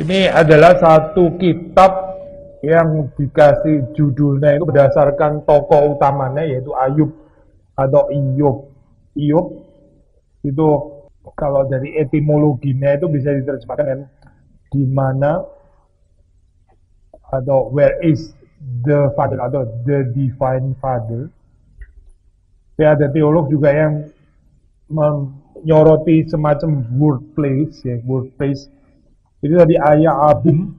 Ini adalah satu kitab yang dikasih judulnya itu berdasarkan tokoh utamanya yaitu Ayub atau Iyub. Iyub itu kalau dari etimologinya itu bisa diterjemahkan dengan di mana atau where is the father atau the divine father. Ya, ada teolog juga yang menyoroti semacam word place ya, word place itu tadi ayat abum,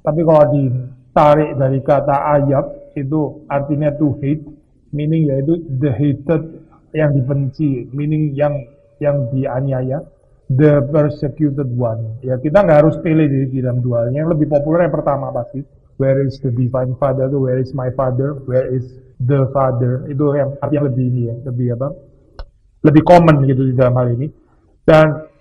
tapi kalau ditarik dari kata ayat itu artinya to hate, meaning yaitu the hated, yang dibenci, meaning yang dianiaya, the persecuted one. Ya kita nggak harus pilih di dalam dua. Yang lebih populer yang pertama pasti. Where is the divine father? Itu where is my father? Where is the father? Itu yang artinya lebih ini ya, lebih apa? Lebih common gitu di dalam hal ini. Dan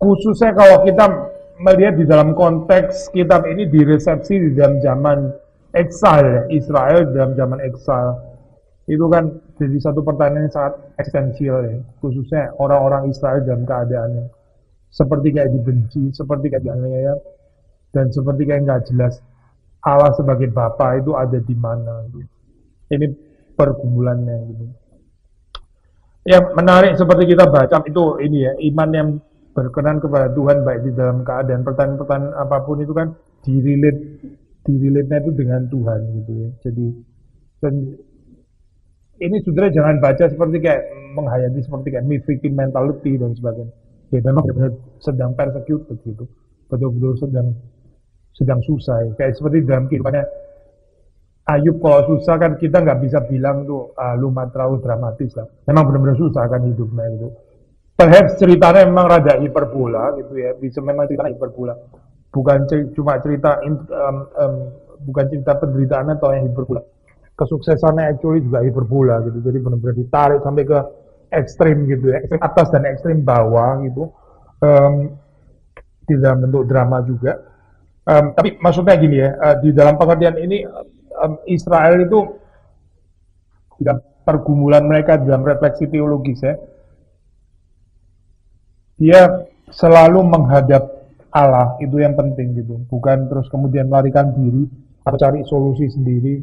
khususnya kalau kita melihat di dalam konteks kitab ini diresepsi di dalam zaman exile Israel, dalam zaman exile itu kan jadi satu pertanyaan yang sangat eksistensial ya, khususnya orang-orang Israel dalam keadaan yang seperti kayak dibenci, seperti kayak dianiaya, dan seperti kayak nggak jelas Allah sebagai Bapa itu ada di mana gitu. Ini pergumulannya gitu. Yang menarik seperti kita baca itu ini ya, iman yang berkenan kepada Tuhan baik di dalam keadaan pertanyaan-pertanyaan apapun itu kan direlate-nya itu dengan Tuhan gitu ya. Jadi dan ini saudara jangan baca seperti kayak menghayati seperti kayak victim mentality dan sebagainya. Ya memang benar-benar sedang persecuted gitu, betul-betul sedang susah ya. Kayak seperti dalam kehidupannya Ayub, kalau susah kan kita nggak bisa bilang tuh lu terlalu dramatis lah. Memang benar-benar susah kan hidupnya gitu. Perhaps ceritanya memang rada hiperbola gitu ya, bisa memang cerita hiperbola. Bukan cuma cerita bukan cerita penderitaan atau yang hiperbola. Kesuksesannya actually juga hiperbola gitu. Jadi benar-benar ditarik sampai ke ekstrim gitu ya, ekstrim atas dan ekstrim bawah gitu. Di dalam bentuk drama juga. Tapi maksudnya gini ya, di dalam pengertian ini Israel itu dalam pergumulan mereka dalam refleksi teologis ya, dia selalu menghadap Allah, itu yang penting gitu, bukan terus kemudian melarikan diri atau cari solusi sendiri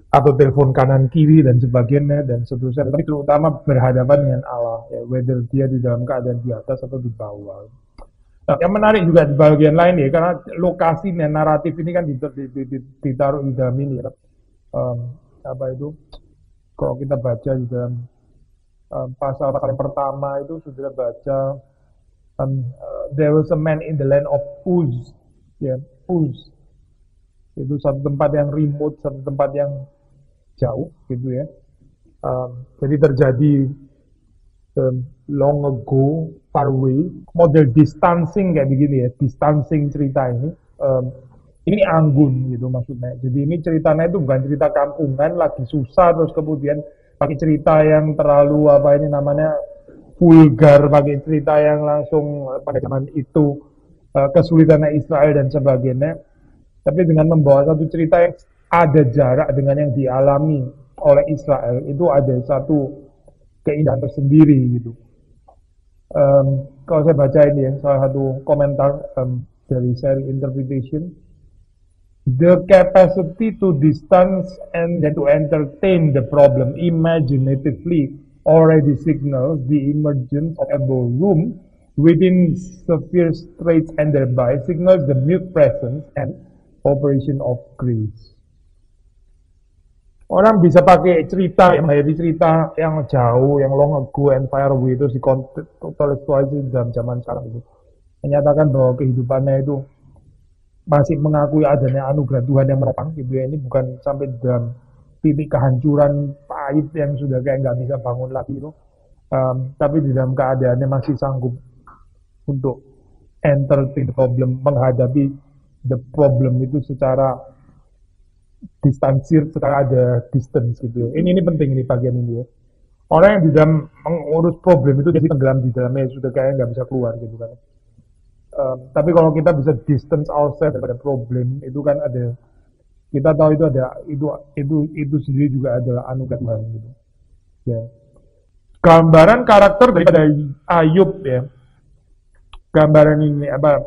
atau telepon kanan kiri dan sebagainya dan seterusnya, tapi terutama berhadapan dengan Allah ya, whether dia di dalam keadaan di atas atau di bawah. Nah, yang menarik juga di bagian lain ya, karena lokasinya naratif ini kan ditaruh di dalam ini ya. Apa itu? Kalau kita baca di dalam pasal yang pertama itu sudah baca there was a man in the land of Uz, ya, Uz. Itu satu tempat yang remote, satu tempat yang jauh gitu ya. Jadi terjadi long ago, far away, model distancing kayak begini ya, distancing cerita ini. Ini anggun gitu maksudnya. Jadi ini ceritanya itu bukan cerita kampungan lagi susah terus kemudian pakai cerita yang terlalu apa ini namanya vulgar, pakai cerita yang langsung pada zaman itu kesulitan Israel dan sebagainya. Tapi dengan membawa satu cerita yang ada jarak dengan yang dialami oleh Israel, itu ada satu keindahan tersendiri gitu. Kalau saya baca ini ya, salah satu komentar dari seri interpretation, the capacity to distance and then to entertain the problem imaginatively already signals the emergence of a ballroom within severe straits and thereby signals the mute presence and operation of grace. Orang bisa pakai cerita yang menghayati cerita yang jauh, yang long ago and far away itu dikontekstualisasi dalam zaman sekarang itu. Menyatakan bahwa kehidupannya itu masih mengakui adanya anugerah Tuhan yang menopang gitu ya. Ini bukan sampai dalam titik kehancuran pahit yang sudah kayak nggak bisa bangun lagi itu. Tapi di dalam keadaannya masih sanggup untuk entertain the problem, menghadapi the problem itu secara distansir, secara ada distance gitu ya. Ini penting ini bagian ini ya. Orang yang di dalam mengurus problem itu jadi tenggelam di dalamnya sudah kayak nggak bisa keluar gitu kan. Tapi kalau kita bisa distance ourselves daripada problem itu kan ada, kita tahu itu ada itu sendiri juga adalah anugerah Tuhan gitu. Ya. Gambaran karakter daripada Ayub ya. Gambaran ini apa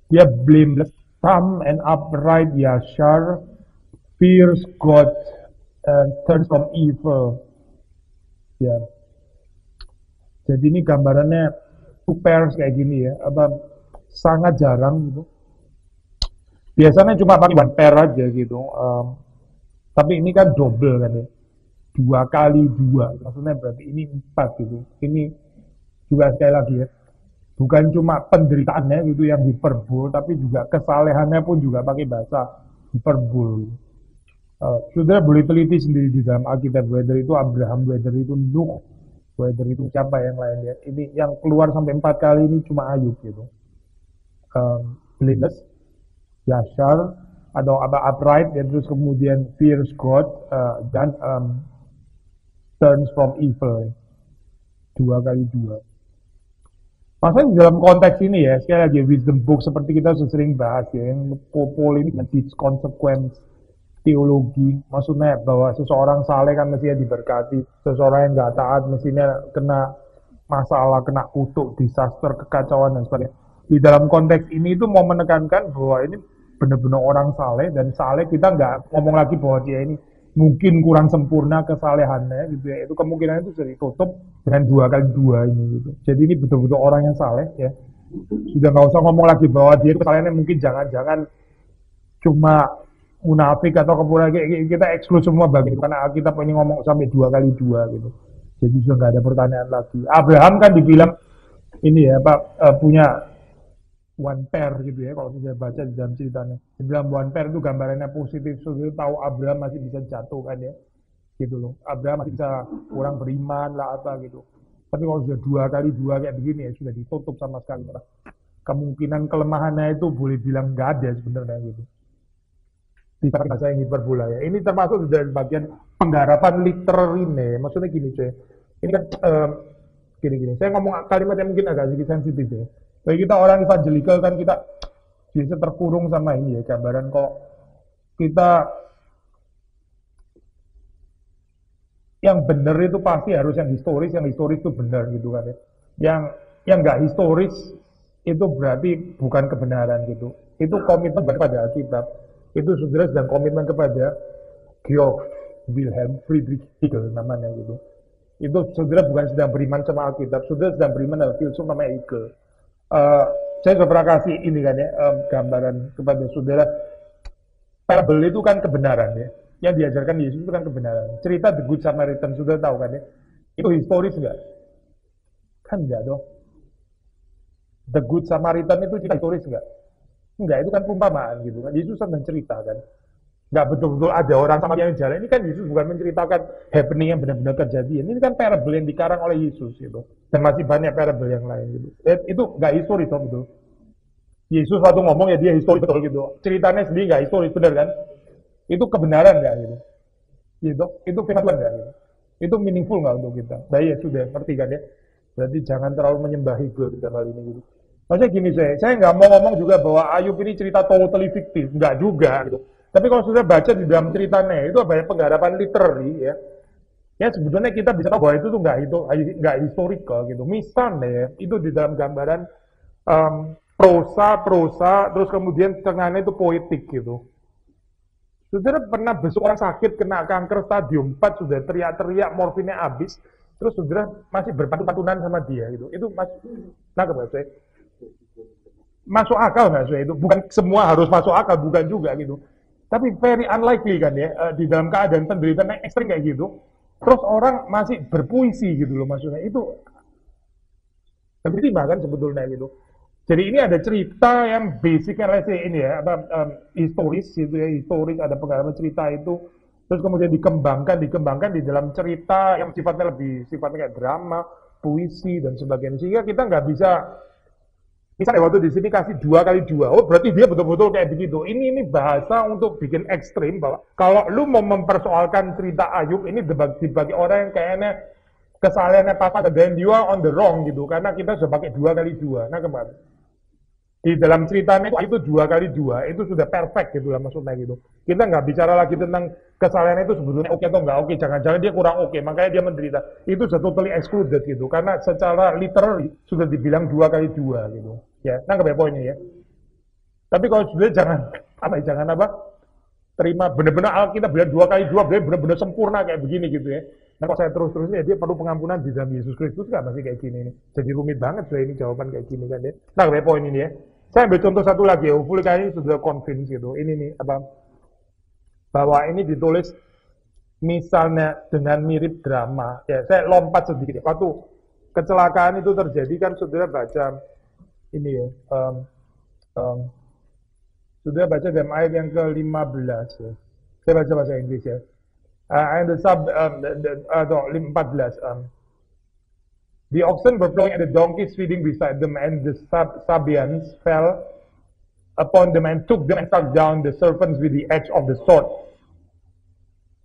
Dia blameless, calm and upright, Yashar, fears God, and turns from evil. Ya, jadi ini gambarannya two pairs kayak gini ya, sangat jarang gitu. Biasanya cuma pakai one pair aja gitu. Tapi ini kan double kan ya, 2 kali 2, maksudnya berarti ini 4 gitu. Ini juga sekali lagi ya, bukan cuma penderitaannya gitu yang hiperbol, tapi juga kesalehannya pun juga pakai bahasa hiperbol. Saudara boleh teliti sendiri di dalam Alkitab, whether itu Abraham, whether itu Nuh, whether itu siapa yang lain ya. Ini yang keluar sampai 4 kali ini cuma Ayub gitu. Blameless, Yashar, atau upright, ya, terus kemudian fears God, dan turns from evil. 2 kali 2. Maksudnya dalam konteks ini ya, sekali lagi wisdom book seperti kita sering bahas ya, yang polemik dan consequence teologi, maksudnya bahwa seseorang saleh kan mestinya diberkati, seseorang yang nggak taat mestinya kena masalah, kena kutuk, disaster, kekacauan dan sebagainya. Di dalam konteks ini itu mau menekankan bahwa ini benar-benar orang saleh, dan saleh kita nggak ngomong lagi bahwa dia ini mungkin kurang sempurna kesalehannya gitu ya, itu kemungkinan itu sudah ditutup dengan 2 kali 2 ini gitu. Jadi ini betul-betul orang yang saleh ya, sudah nggak usah ngomong lagi bahwa dia itu kesalehannya mungkin jangan-jangan cuma munafik atau kemudian kita eksklus semua bagi itu, karena kita ini ngomong sampai 2 kali 2 gitu. Jadi sudah nggak ada pertanyaan lagi. Abraham kan dibilang ini ya Pak, punya one pair gitu ya, kalau saya baca di dalam ceritanya. Di dalam one pair itu gambarannya positif, sudah tahu Abraham masih bisa jatuh kan ya, gitu loh. Abraham masih bisa kurang beriman lah apa gitu. Tapi kalau sudah 2 kali 2 kayak begini ya, sudah ditutup sama sekali. Kemungkinan kelemahannya itu boleh bilang nggak ada sebenarnya gitu. Di bahasa yang hiperbola ya. Ini termasuk dari bagian penggarapan literary nih. Maksudnya gini cuy. Ini kan gini-gini. Saya ngomong kalimat yang mungkin agak sedikit sensitif ya. Bagi kita orang evangelical kan kita biasa terkurung sama ini ya, gambaran kok kita yang benar itu pasti harus yang historis itu benar gitu kan ya. Yang nggak historis itu berarti bukan kebenaran gitu. Itu komitmen pada Alkitab. Itu saudara sedang komitmen kepada Georg Wilhelm Friedrich Hegel namanya gitu. Itu saudara bukan sedang beriman sama Alkitab, saudara sedang beriman sama filsuf namanya Hegel. Saya sudah pernah kasih ini kan ya, gambaran kepada saudara. Parable itu kan kebenaran ya, yang diajarkan Yesus itu kan kebenaran. Cerita The Good Samaritan saudara tahu kan ya, itu historis enggak? Kan enggak dong. The Good Samaritan itu cerita historis enggak? Enggak, itu kan perumpamaan gitu kan. Yesus sedang cerita kan. Enggak betul-betul ada orang sama yang jalan. Ini kan Yesus bukan menceritakan happening yang benar-benar kejadian. Ini kan parable yang dikarang oleh Yesus gitu. Dan masih banyak parable yang lain gitu. Itu enggak historis toh betul. Yesus waktu ngomong ya dia historis betul gitu. Ceritanya sendiri enggak historis benar kan? Itu kebenaran enggak gitu. Gitu. Itu firman Tuhan enggak gitu. Itu meaningful enggak untuk kita? Nah ya sudah, ngerti kan ya. Berarti jangan terlalu menyembah ego dalam hal ini gitu. Maksudnya gini saya nggak mau ngomong juga bahwa Ayub ini cerita totally fiktif, nggak juga gitu. Tapi kalau sudah baca di dalam ceritanya itu banyak penggarapan literary ya. Ya sebetulnya kita bisa tahu bahwa itu tuh nggak historical gitu. Misalnya ya, itu di dalam gambaran prosa, terus kemudian tengahnya itu poetik gitu. Saudara pernah besok orang sakit kena kanker stadium 4 sudah teriak-teriak morfinnya habis, terus saudara masih berpatu-patunan sama dia gitu. Itu nangkep saya. Masuk akal nggak sih itu? Bukan semua harus masuk akal, bukan juga gitu. Tapi very unlikely kan ya, di dalam keadaan penderitaan yang ekstrim kayak gitu, terus orang masih berpuisi gitu loh maksudnya. Itu lebih timbang kan sebetulnya gitu. Jadi ini ada cerita yang basicnya ini ya, historis gitu ya, historis, ada pengalaman cerita itu, terus kemudian dikembangkan di dalam cerita yang sifatnya kayak drama, puisi dan sebagainya. Sehingga kita nggak bisa misalnya waktu di sini kasih 2 kali 2, oh berarti dia betul-betul kayak begitu. Ini bahasa untuk bikin ekstrim bahwa kalau lu mau mempersoalkan cerita Ayub ini dibagi orang yang kayaknya kesalahannya papa dan you are on the wrong gitu, karena kita sudah pakai 2 kali 2. Nah kemarin di dalam ceritanya itu 2 kali 2 itu sudah perfect gitu lah maksudnya gitu. Kita nggak bicara lagi tentang kesalahannya itu sebetulnya oke atau nggak oke, jangan-jangan dia kurang oke, makanya dia menderita. Itu sudah totally excluded gitu, karena secara literally sudah dibilang 2 kali 2 gitu. Ya, nangkep ya poinnya ya. Tapi kalau sudah jangan apa? Terima benar-benar Alkitab bilang 2 kali 2 benar-benar sempurna kayak begini gitu ya. Nah kalau saya terus-terus ya dia perlu pengampunan di dalam Yesus Kristus nggak masih kayak gini nih. Jadi rumit banget saya ini jawaban kayak gini kan ya. Nah kayak poin ini ya. Saya ambil contoh satu lagi ya. Hopefully kayaknya sudah convince gitu. Ini nih apa? Bahwa ini ditulis misalnya dengan mirip drama. Ya saya lompat sedikit. Waktu kecelakaan itu terjadi kan saudara baca ini ya. Sudah baca dalam ayat yang ke-15 ya. Saya baca bahasa Inggris ya. And the 14. The oxen were plowing and the donkeys feeding beside them, and the Sabians fell upon them and took them and struck down the serpents with the edge of the sword.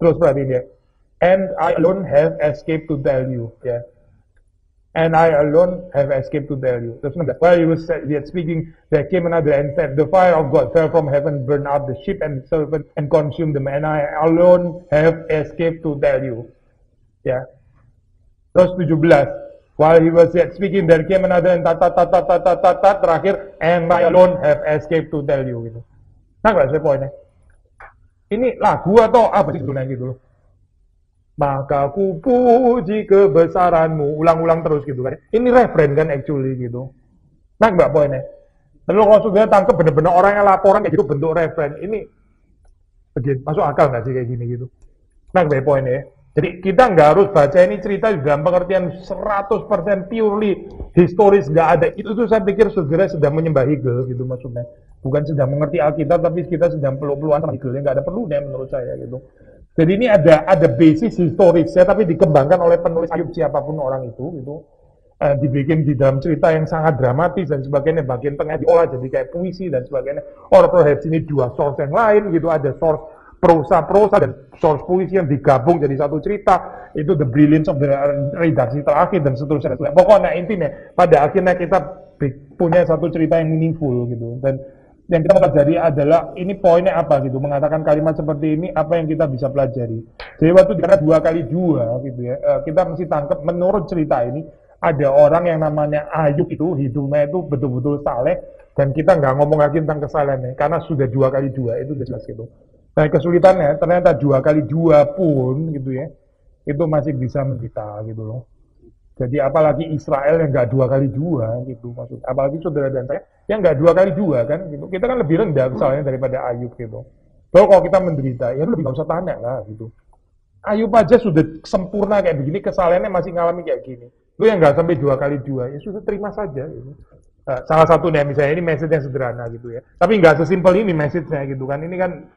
Terus perhatiin ya. And I alone have escaped to tell you. Ya. And I alone have escaped to tell you. Terus while he was yet speaking, there came another and said, the fire of God fell from heaven, burned up the sheep and the serpent, and consumed them. And I alone have escaped to tell you. Ya. Terus 17. While he was yet speaking, there came another and terakhir, and I alone have escaped to tell you. Gitu. Nah, nggak saya poinnya. Ini lagu atau apa sih sebenarnya gitu? Maka ku puji kebesaranmu, ulang-ulang terus gitu kan. Ini referen kan actually gitu. Nah, mbak poinnya. Lalu kalau sudah tangkap benar-benar orang yang laporan kayak gitu bentuk referen, ini begini, masuk akal nggak sih kayak gini gitu. Nah, mbak poinnya. Jadi kita nggak harus baca ini cerita dalam pengertian 100% purely historis, nggak ada. Itu tuh saya pikir saudara sedang menyembah Hegel gitu maksudnya. Bukan sedang mengerti Alkitab, tapi kita sedang peluk-pelukan sama Hegel. Nggak ada perlunya menurut saya gitu. Jadi ini ada basis historisnya, tapi dikembangkan oleh penulis Ayub siapapun orang itu gitu. Dibikin di dalam cerita yang sangat dramatis dan sebagainya, bagian tengah diolah jadi kayak puisi dan sebagainya. Or perhaps ini dua source yang lain gitu, ada source prosa dan source puisi yang digabung jadi satu cerita. Itu the brilliance of the redaksi terakhir dan seterusnya. Pokoknya intinya pada akhirnya kita punya satu cerita yang meaningful gitu. Dan yang kita pelajari adalah ini poinnya apa gitu, mengatakan kalimat seperti ini apa yang kita bisa pelajari. Jadi waktu karena 2 kali 2 gitu ya, kita mesti tangkap menurut cerita ini ada orang yang namanya Ayub itu hidupnya itu betul-betul saleh, dan kita nggak ngomong lagi tentang kesalahannya karena sudah 2 kali 2 itu udah jelas gitu. Nah kesulitannya ternyata 2 kali 2 pun gitu ya, itu masih bisa menderita gitu loh. Jadi apalagi Israel yang nggak 2 kali 2 gitu maksud. Apalagi saudara dan saya yang nggak 2 kali 2 kan gitu. Kita kan lebih rendah misalnya daripada Ayub gitu. Kalau kita menderita ya lebih nggak usah tanya lah gitu. Ayub aja sudah sempurna kayak begini, kesalahannya masih ngalami kayak gini. Lu yang nggak sampai 2 kali 2 ya sudah terima saja gitu. Salah satu nih misalnya ini message yang sederhana gitu ya. Tapi nggak sesimpel ini message-nya gitu kan. Ini kan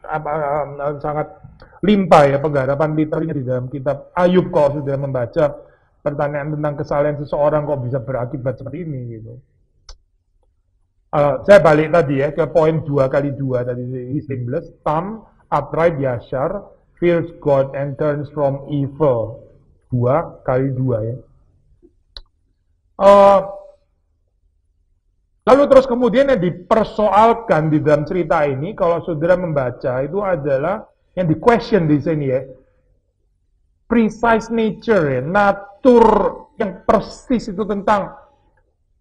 sangat limpah ya penggarapan literally di dalam kitab Ayub kalau sudah membaca pertanyaan tentang kesalahan seseorang kok bisa berakibat seperti ini gitu. Saya balik tadi ya ke poin 2 kali 2 tadi, his blameless, Tam, upright, Yashar, fears God and turns from evil. 2 kali 2 ya. Lalu terus kemudian yang dipersoalkan di dalam cerita ini kalau saudara membaca itu adalah yang di question di sini ya. Precise nature ya, natur yang persis itu tentang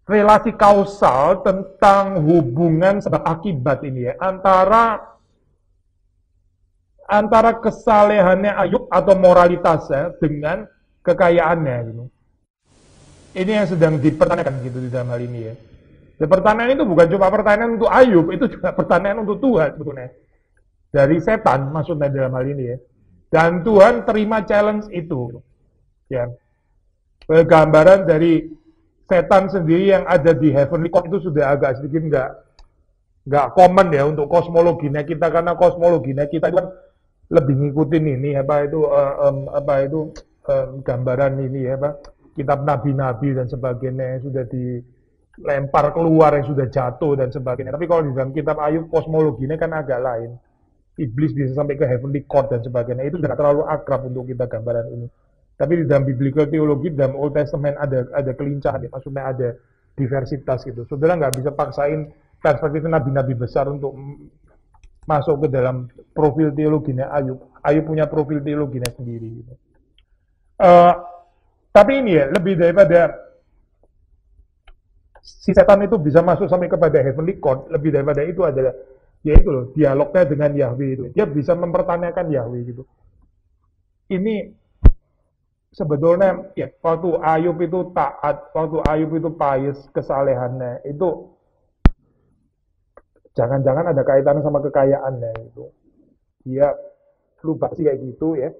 relasi kausal, tentang hubungan sebab akibat ini ya, antara kesalehannya Ayub atau moralitasnya dengan kekayaannya gitu. Ini yang sedang dipertanyakan gitu di dalam hal ini ya. Dan pertanyaan itu bukan cuma pertanyaan untuk Ayub, itu juga pertanyaan untuk Tuhan sebetulnya. Dari setan maksudnya dalam hal ini ya. Dan Tuhan terima challenge itu. Ya. Gambaran dari setan sendiri yang ada di heavenly court itu sudah agak sedikit nggak common ya untuk kosmologinya kita, karena kosmologinya kita kan lebih ngikutin ini gambaran ini ya kitab nabi-nabi dan sebagainya yang sudah dilempar keluar, yang sudah jatuh dan sebagainya. Tapi kalau di dalam kitab Ayub kosmologinya kan agak lain. Iblis bisa sampai ke heavenly court dan sebagainya. Itu tidak terlalu akrab untuk kita gambaran ini. Tapi di dalam biblical teologi, dalam Old Testament ada kelincahan, maksudnya ada diversitas gitu. Saudara nggak bisa paksain perspektif nabi-nabi besar untuk masuk ke dalam profil teologinya Ayub. Ayub punya profil teologinya sendiri. Gitu. Tapi ini ya, lebih daripada si setan itu bisa masuk sampai kepada heavenly court, lebih daripada itu adalah yaitu loh dialognya dengan Yahweh itu. Dia bisa mempertanyakan Yahweh gitu. Ini sebetulnya ya waktu Ayub itu taat, waktu Ayub itu pious kesalehannya itu jangan-jangan ada kaitannya sama kekayaannya itu. Dia lupa sih kayak gitu ya.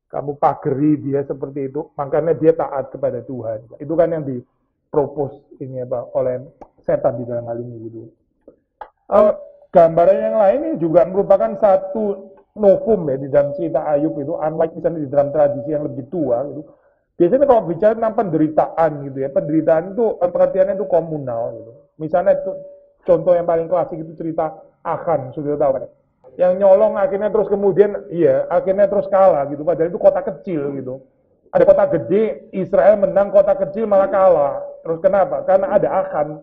Kamu pageri dia seperti itu, makanya dia taat kepada Tuhan. Itu kan yang dipropos ini apa oleh setan di dalam hal ini gitu. Gambaran yang lain ini juga merupakan satu novum ya di dalam cerita Ayub itu, unlike misalnya di dalam tradisi yang lebih tua gitu. Biasanya kalau bicara tentang penderitaan gitu ya, penderitaan itu pengertiannya itu komunal gitu. Misalnya itu contoh yang paling klasik itu cerita Achan, sudah tahu kan? Yang nyolong akhirnya terus kemudian akhirnya terus kalah gitu, padahal itu kota kecil gitu. Ada kota gede, Israel menang, kota kecil malah kalah. Terus kenapa? Karena ada Achan.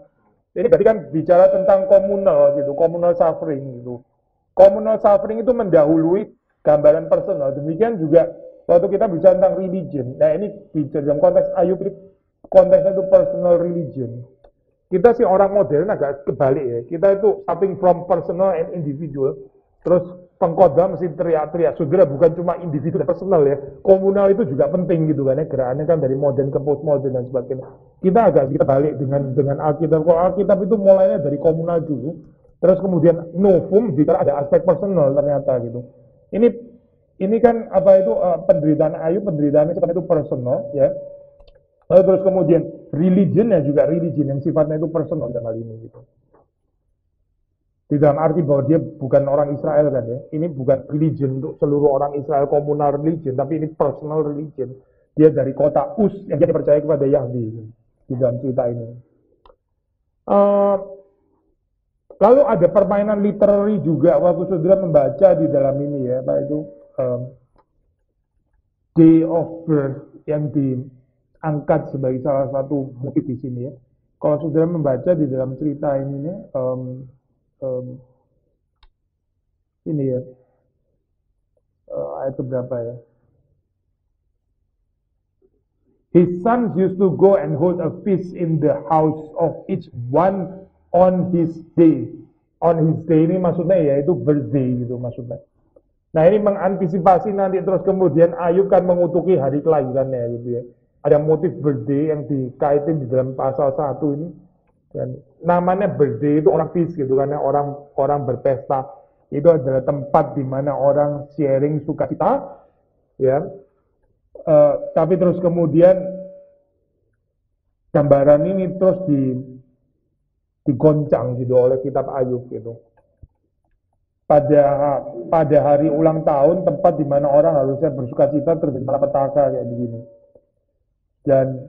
Ini berarti kan bicara tentang komunal gitu, communal suffering gitu. Communal suffering itu mendahului gambaran personal. Demikian juga waktu kita bicara tentang religion. Nah ini bicara dalam konteks Ayub, konteksnya itu personal religion. Kita sih orang modern agak kebalik ya. Kita itu starting from personal and individual. Terus pengkhotbah mesti teriak-teriak. Saudara bukan cuma individu dan personal ya. Komunal itu juga penting gitu kan ya. Gerakannya kan dari modern ke postmodern dan sebagainya. Kita balik dengan Alkitab. Kalau Alkitab itu mulainya dari komunal dulu. Terus kemudian novum bicara ada aspek personal ternyata gitu. Ini kan apa itu penderitaan Ayub, penderitaannya seperti itu personal ya. Lalu terus kemudian religionnya juga religion yang sifatnya itu personal dalam hal ini gitu. Di dalam arti bahwa dia bukan orang Israel kan ya. Ini bukan religion untuk seluruh orang Israel, komunal religion, tapi ini personal religion. Dia dari kota Uz yang dia percaya kepada Yahweh di dalam cerita ini. Lalu ada permainan literary juga waktu saudara membaca di dalam ini ya, Pak itu Day of Birth yang diangkat sebagai salah satu motif di sini ya. Kalau saudara membaca di dalam cerita ini ya, ini ya, ayat berapa ya? His sons used to go and hold a feast in the house of each one on his day. On his day ini maksudnya ya itu birthday gitu maksudnya. Nah ini mengantisipasi nanti terus kemudian Ayub kan mengutuki hari kelahirannya gitu ya. Ada motif birthday yang dikaitin di dalam pasal 1 ini. Dan namanya birthday itu orang feast gitu karena orang berpesta. Itu adalah tempat di mana orang sharing sukacita ya. Tapi terus kemudian gambaran ini terus digoncang gitu oleh kitab Ayub gitu. Pada hari ulang tahun tempat di mana orang harusnya bersukacita terjadi malapetaka kayak begini. Dan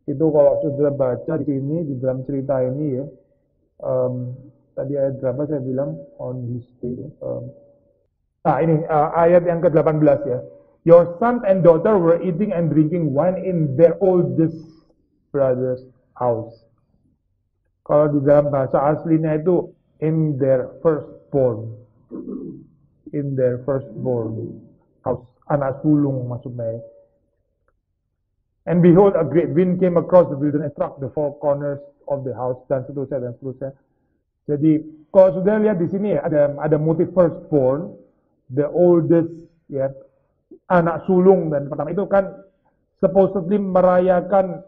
itu kalau sudah baca di sini di dalam cerita ini ya. Tadi ayat berapa saya bilang on his day. Nah ini ayat yang ke-18 ya. Your son and daughter were eating and drinking wine in their oldest brother's house. Kalau di dalam bahasa aslinya itu in their firstborn. In their firstborn house. Anak sulung maksudnya. And behold, a great wind came across the wilderness, struck the four corners of the house, dan seterusnya, dan seterusnya. Jadi, kalau sudah lihat di sini ya, ada motif firstborn, the oldest, ya, anak sulung, dan pertama itu kan supposedly merayakan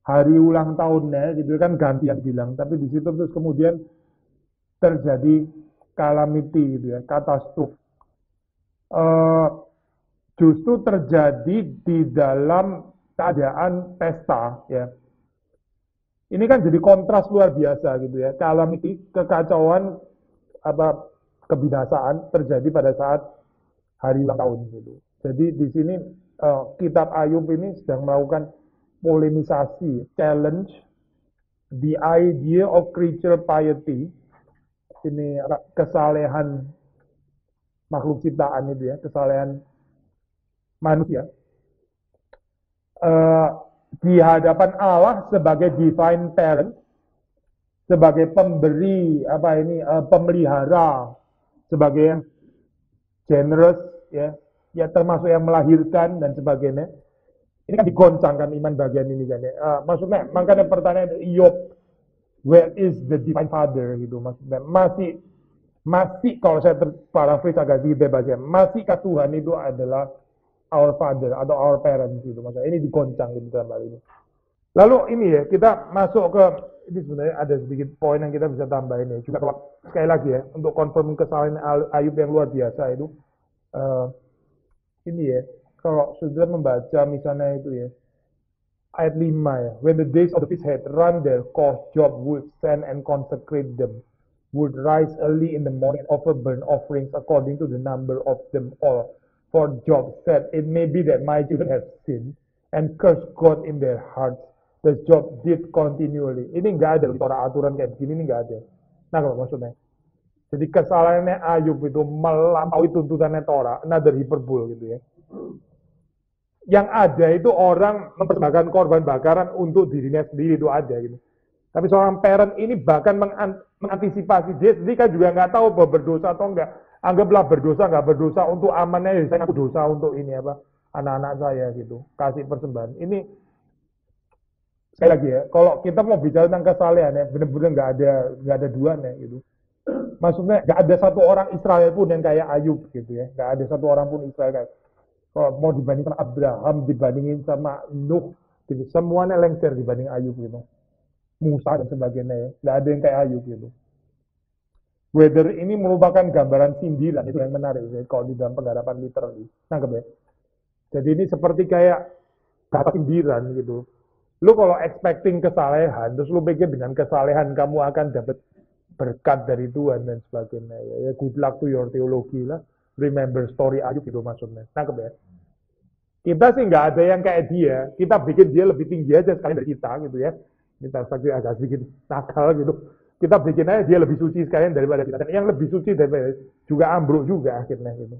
hari ulang tahunnya, gitu kan gantian bilang. Tapi di situ terus kemudian terjadi calamity, gitu ya, katastrof. Justru terjadi di dalam keadaan pesta, ya. Ini kan jadi kontras luar biasa gitu ya. Calamity, kekacauan, kebinasaan terjadi pada saat hari ulang tahun gitu. Jadi di sini kitab Ayub ini sedang melakukan polemisasi, challenge the idea of creature piety. Ini kesalehan makhluk ciptaan itu ya, kesalehan manusia. Di hadapan Allah sebagai divine parent, sebagai pemberi pemelihara, sebagai generous ya termasuk yang melahirkan dan sebagainya. Ini kan digoncangkan iman bagian ini kan ya. Maksudnya, makanya pertanyaan Yop, where is the divine father gitu maksudnya. Masih kalau saya paraphrase agak sedikit bebas ya, masihkah Tuhan itu adalah our father atau our parents gitu maksudnya. Ini digoncang gitu dalam hal ini. Lalu ini ya, kita masuk ke, ini sebenarnya ada sedikit poin yang kita bisa tambahin ya. Juga sekali lagi ya, untuk confirm kesalahan Ayub yang luar biasa itu, ini ya, kalau sudah membaca misalnya itu ya, ayat 5 ya, when the days of the feast had run their course, Job would send and consecrate them, would rise early in the morning and offer burnt offerings according to the number of them all. For Job said, it may be that my children have sinned and cursed God in their hearts. The Job did continually. Ini nggak ada aturan kayak begini, ini nggak ada. Nah kalau maksudnya, jadi kesalahannya Ayub itu melampaui tuntutannya Torah, another hyperbole gitu ya. Yang ada itu orang mempersembahkan korban bakaran untuk dirinya sendiri itu ada gitu. Tapi seorang parent ini bahkan mengantisipasi, dia sendiri kan juga nggak tahu bahwa berdosa atau enggak. Anggaplah berdosa nggak berdosa untuk amannya, saya ngaku dosa untuk ini apa anak-anak saya gitu, kasih persembahan. Ini sekali lagi ya, kalau kita mau bicara tentang kesalehan ya, benar-benar nggak ada duanya gitu. Maksudnya nggak ada satu orang Israel pun yang kayak Ayub gitu ya, nggak ada satu orang pun Israel kayak. Kalau mau dibandingin sama Abraham, dibandingin sama Nuh, gitu. Semuanya lengser dibanding Ayub gitu. Musa dan sebagainya ya, nggak ada yang kayak Ayub gitu. Whether ini merupakan gambaran sindiran, itu yang menarik ya, kalau di dalam penggarapan literally. Nangkep ya? Jadi ini seperti kayak kata sindiran gitu. Lu kalau expecting kesalehan, terus lu pikir dengan kesalehan kamu akan dapat berkat dari Tuhan dan sebagainya. Ya, good luck to your theology lah. Remember story Ayub gitu maksudnya. Nangkep ya? Kita sih nggak ada yang kayak dia. Kita bikin dia lebih tinggi aja sekali dari kita gitu ya. Kita agak sedikit nakal gitu. Kita bikin aja dia lebih suci sekalian daripada kita. Dan yang lebih suci daripada juga ambruk juga akhirnya gitu.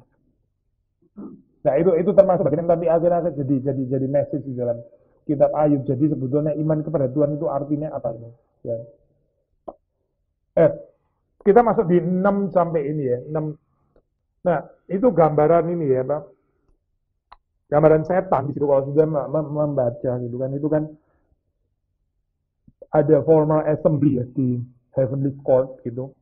Nah itu termasuk bagian nanti akhirnya jadi message di dalam kitab Ayub. Jadi sebetulnya iman kepada Tuhan itu artinya apa ini? Ya. Kita masuk di 6 sampai ini ya. 6. Nah, itu gambaran ini ya, Pak. Gambaran setan di situ kalau sudah membaca gitu kan. Itu kan ada formal assembly ya di heavenly court gitu.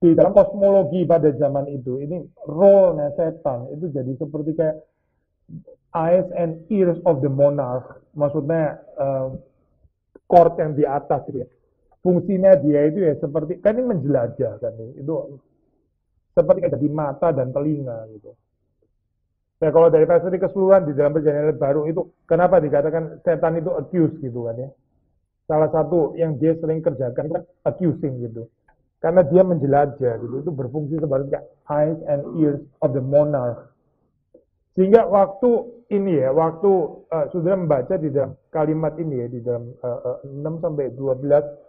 Di dalam kosmologi pada zaman itu, ini role-nya setan itu jadi seperti kayak eyes and ears of the monarch. Maksudnya court yang di atas gitu ya. Fungsinya dia itu ya seperti, kan ini menjelajah kan, itu seperti kayak jadi mata dan telinga gitu. Ya kalau dari perspektif keseluruhan di dalam perjanjian baru itu, kenapa dikatakan setan itu accuse gitu kan ya. Salah satu yang dia sering kerjakan kan accusing gitu. Karena dia menjelajah gitu, itu berfungsi seperti kayak eyes and ears of the monarch. Sehingga waktu ini ya, waktu sudah membaca di dalam kalimat ini ya, di dalam 6 sampai 12,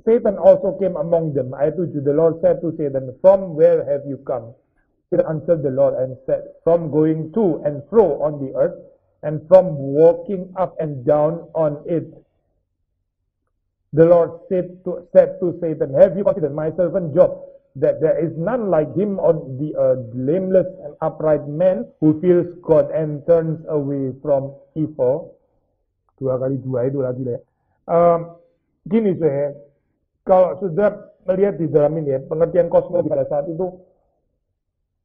Satan also came among them. Ayat 7, the Lord said to Satan, from where have you come? Satan answered the Lord and said, from going to and fro on the earth, and from walking up and down on it. The Lord said to Satan, have you considered my servant Job, that there is none like him on the earth, blameless and upright man, who fears God and turns away from evil? 2 kali 2 itu lagi deh. Gini saya, kalau sudah melihat di dalam ini ya, pengertian kosmologi pada saat itu,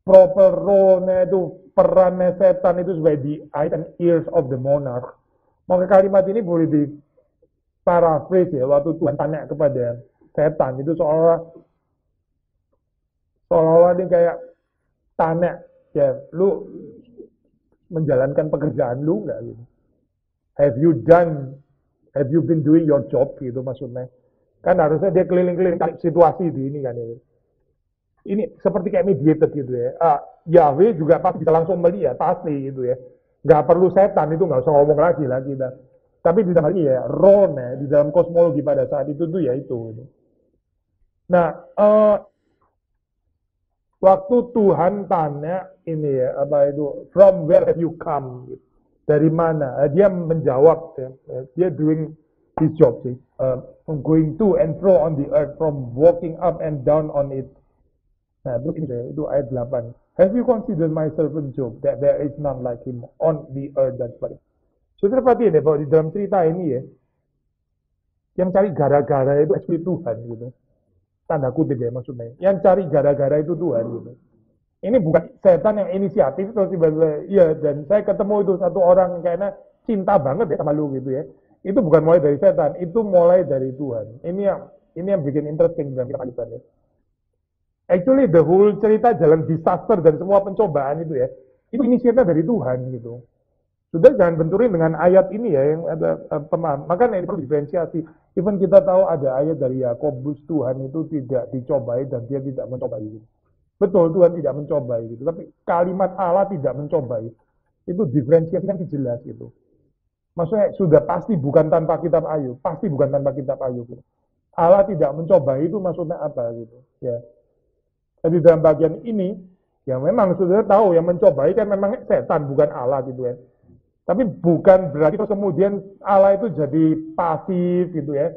proper role-nya itu, perannya setan itu sebagai the eyes and ears of the monarch. Maka kalimat ini boleh di paraphrase ya, waktu Tuhan tanya kepada setan, itu seolah-olah dia kayak tanya, ya, lu menjalankan pekerjaan lu nggak gitu? Have you been doing your job gitu maksudnya. Kan harusnya dia keliling-keliling cari situasi di ini kan ya. Ini seperti kayak mediator gitu ya. Yahweh juga pasti bisa langsung melihat, pasti gitu ya. Nggak perlu setan, itu nggak usah ngomong lagi lah kita. Tapi di dalam ini ya, role-nya di dalam kosmologi pada saat itu tuh ya itu. Gitu. Nah, waktu Tuhan tanya ini ya, apa itu, from where have you come? Gitu. Dari mana? Dia menjawab, ya, dia doing his job sih, from going to and fro on the earth, from walking up and down on it. Nah, terus ini itu ayat 8. Have you considered my servant Job, that there is none like him on the earth, dan sebagainya. Saudara perhatiin ya, bahwa di dalam cerita ini ya, yang cari gara-gara itu actually Tuhan gitu. Tanda kutip ya maksudnya. Yang cari gara-gara itu Tuhan gitu. Ini bukan setan yang inisiatif terus tiba-tiba, iya, dan saya ketemu itu satu orang yang kayaknya cinta banget ya sama lu gitu ya. Itu bukan mulai dari setan, itu mulai dari Tuhan. Ini yang bikin interesting dalam kita ya. Actually the whole cerita jalan disaster dan semua pencobaan itu ya, itu inisiatifnya dari Tuhan gitu. Sudah jangan benturin dengan ayat ini ya yang ada pemahaman. Makanya ini perlu diferensiasi. Even kita tahu ada ayat dari Yakobus, Tuhan itu tidak dicobai dan dia tidak mencobai gitu. Betul, Tuhan tidak mencobai gitu. Tapi kalimat Allah tidak mencobai. Itu diferensiasi kan jelas gitu. Maksudnya sudah pasti bukan tanpa kitab Ayub, pasti bukan tanpa kitab Ayub. Gitu. Allah tidak mencobai itu maksudnya apa gitu. Ya. Jadi dalam bagian ini, ya memang sudah tahu yang mencobai kan memang setan bukan Allah gitu ya. Tapi bukan berarti terus kemudian Allah itu jadi pasif gitu ya.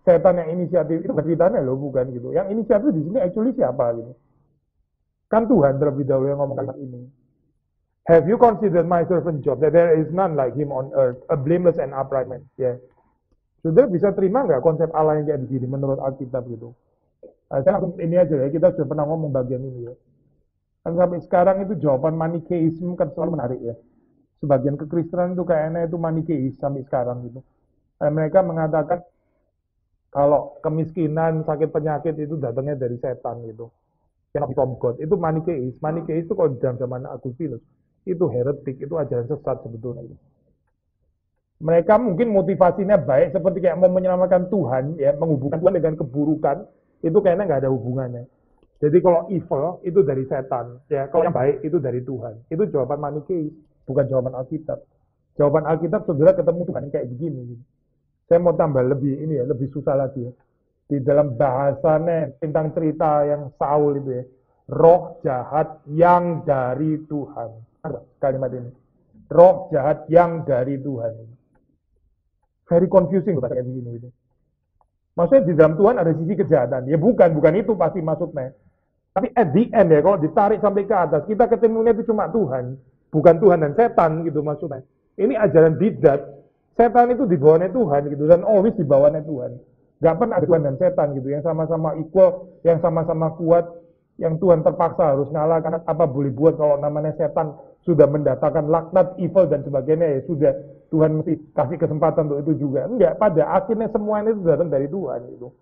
Setan yang inisiatif itu ceritanya loh, bukan gitu. Yang inisiatif di sini actually siapa gitu. Kan Tuhan terlebih dahulu yang ngomong kalimat ini. Have you considered my servant Job, that there is none like him on earth, a blameless and upright man. Ya. Saudara bisa terima nggak konsep Allah yang kayak begini menurut Alkitab gitu? Saya langsung ini aja ya, kita sudah pernah ngomong bagian ini ya. Kan sampai sekarang itu jawaban Manikeisme kan selalu menarik ya. Sebagian kekristenan itu kayaknya itu Manikeis sampai sekarang gitu. Mereka mengatakan kalau kemiskinan, sakit penyakit itu datangnya dari setan gitu. Cannot be from God. Itu Manikeis. Manikeis itu kalau di dalam zaman Agustinus itu heretik, itu ajaran sesat sebetulnya. Mereka mungkin motivasinya baik seperti kayak mau menyelamatkan Tuhan ya, menghubungkan Tuhan dengan keburukan, itu kayaknya nggak ada hubungannya. Jadi kalau evil itu dari setan, ya kalau yang baik itu dari Tuhan. Itu jawaban Manikeis, bukan jawaban Alkitab. Jawaban Alkitab saudara ketemu Tuhan kayak begini. Gitu. Saya mau tambah lebih ini ya, lebih susah lagi ya. Di dalam bahasanya tentang cerita yang Saul itu ya, roh jahat yang dari Tuhan. Ada kalimat ini. Roh jahat yang dari Tuhan. Very confusing bahasa kayak begini gitu. Maksudnya di dalam Tuhan ada sisi kejahatan. Ya bukan itu pasti maksudnya. Tapi at the end ya, kalau ditarik sampai ke atas, kita ketemunya itu cuma Tuhan. Bukan Tuhan dan setan gitu maksudnya. Ini ajaran bidat. Setan itu di bawahnya Tuhan gitu. Dan always di bawahnya Tuhan. Gak pernah ada Tuhan dan setan gitu. Yang sama-sama equal, yang sama-sama kuat. Yang Tuhan terpaksa harus ngalah. Karena apa boleh buat kalau namanya setan sudah mendatangkan laknat, evil dan sebagainya. Ya sudah, Tuhan mesti kasih kesempatan untuk itu juga. Enggak, pada akhirnya semua ini datang dari Tuhan gitu.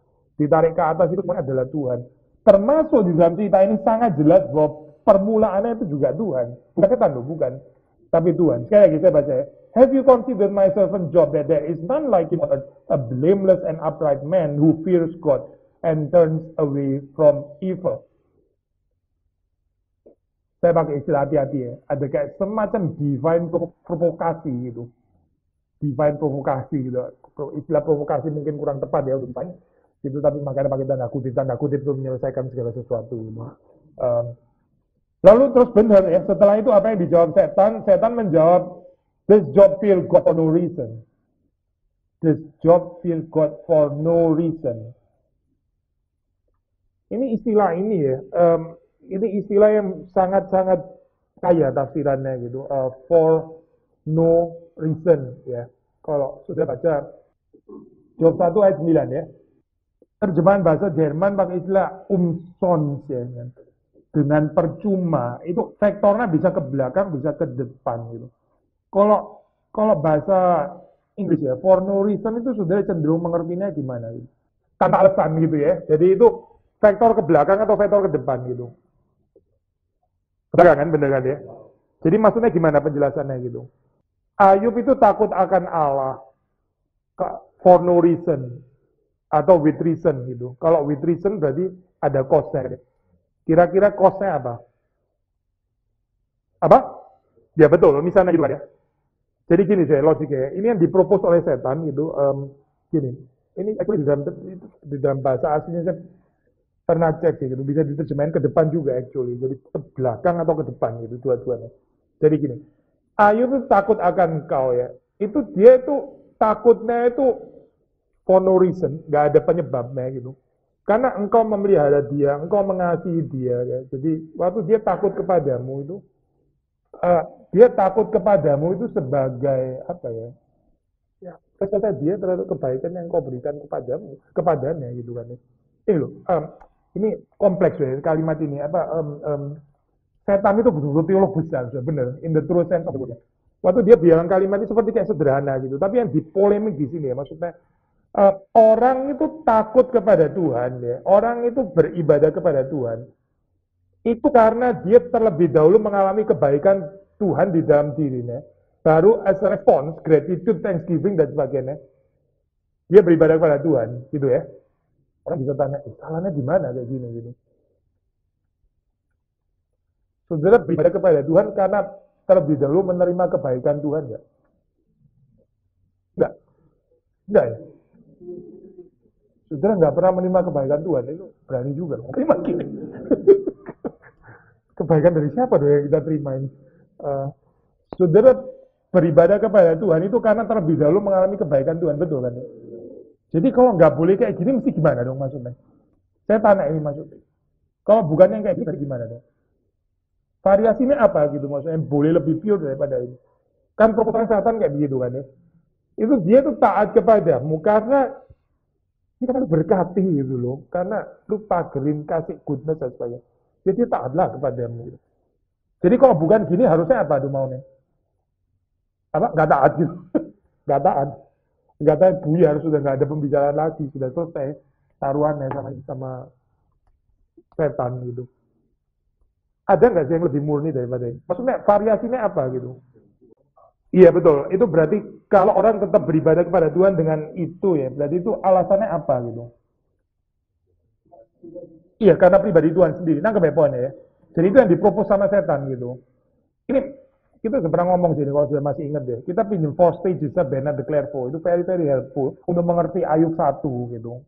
Ditarik ke atas itu adalah Tuhan. Termasuk di dalam cerita ini sangat jelas bahwa permulaannya itu juga Tuhan. Bukan setan loh, bukan. Tapi Tuhan. Sekali lagi saya baca ya. Have you considered my servant Job, that there is none like him, a blameless and upright man who fears God and turns away from evil. Saya pakai istilah hati-hati ya. Ada kayak semacam divine provokasi gitu. Divine provokasi gitu. Istilah provokasi mungkin kurang tepat ya untuk divine. Itu tapi makanya pakai tanda kutip itu menyelesaikan segala sesuatu gitu. Lalu terus benar ya, setelah itu apa yang dijawab setan? Setan menjawab, this job fear God for no reason. This job fear God for no reason. Ini istilah ini ya, ini istilah yang sangat-sangat kaya tafsirannya gitu. For no reason ya. Kalau sudah baca Job 1 ayat 9 ya. Terjemahan bahasa Jerman pakai istilah umsonst ya. Dengan percuma, itu vektornya bisa ke belakang, bisa ke depan gitu. Kalau bahasa Inggris ya, for no reason itu sudah cenderung mengertinya gimana gitu. Tanpa alasan gitu ya. Jadi itu vektor ke belakang atau vektor ke depan gitu. Benar kan ya? Jadi maksudnya gimana penjelasannya gitu. Ayub itu takut akan Allah for no reason atau with reason gitu. Kalau with reason berarti ada cost-nya. Kira-kira cost-nya apa? Apa? Ya betul, misalnya gitu ya. Jadi gini saya logiknya, ini yang dipropos oleh setan gitu, gini. Ini actually di dalam bahasa aslinya saya pernah cek gitu, bisa diterjemahin ke depan juga actually. Jadi ke belakang atau ke depan gitu dua-duanya. Jadi gini, Ayub itu takut akan kau ya. Itu dia itu takutnya itu for no reason, nggak ada penyebabnya gitu. Karena engkau memelihara dia, engkau mengasihi dia. Ya. Jadi waktu dia takut kepadamu itu, eh, dia takut kepadamu itu sebagai apa ya? Ya, kesalahan dia terhadap kebaikan yang engkau berikan kepadamu, kepadanya gitu kan. Ya. Ini loh, ini kompleks ya kalimat ini. Setan itu betul-betul teolog besar, benar. In the true sense of the word. Waktu dia bilang kalimat ini seperti kayak sederhana gitu, tapi yang dipolemik di sini ya, maksudnya orang itu takut kepada Tuhan ya, orang itu beribadah kepada Tuhan, itu karena dia terlebih dahulu mengalami kebaikan Tuhan di dalam dirinya, baru as a response, gratitude, thanksgiving dan sebagainya, dia beribadah kepada Tuhan, gitu ya. Orang bisa tanya, salahnya di mana kayak gini gitu. Saudara beribadah kepada Tuhan karena terlebih dahulu menerima kebaikan Tuhan ya? Enggak, enggak ya. Saudara nggak pernah menerima kebaikan Tuhan, itu berani juga. Terima gini. Kebaikan dari siapa dong yang kita terima ini? Saudara beribadah kepada Tuhan itu karena terlebih dahulu mengalami kebaikan Tuhan, betul kan? Jadi kalau nggak boleh kayak gini, mesti gimana dong maksudnya? Saya tanya ini maksudnya. Kalau bukan yang kayak gini, gimana dong? Variasinya apa gitu maksudnya? Boleh lebih pure daripada ini. Kan proposal setan kayak begitu kan ya? Itu dia tuh taat kepadamu karena ini kan berkati gitu loh. Karena lu pagerin kasih goodness dan sebagainya. Jadi taatlah kepadamu. Jadi kalau bukan gini harusnya apa tuh maunya? Apa? Nggak taat gitu. Nggak taat. Nggak taat buyar, sudah nggak ada pembicaraan lagi. Sudah selesai taruhannya sama setan gitu. Ada nggak sih yang lebih murni daripada ini? Maksudnya variasinya apa gitu? Iya betul. Itu berarti kalau orang tetap beribadah kepada Tuhan dengan itu ya, berarti itu alasannya apa gitu? Iya, karena pribadi Tuhan sendiri. Nangkep ya poinnya ya. Jadi itu yang dipropos sama setan gitu. Ini kita sudah pernah ngomong sini kalau sudah masih ingat ya. Kita pinjam 4 stages Bernard de Clairvaux. Itu very very helpful untuk mengerti Ayub 1 gitu.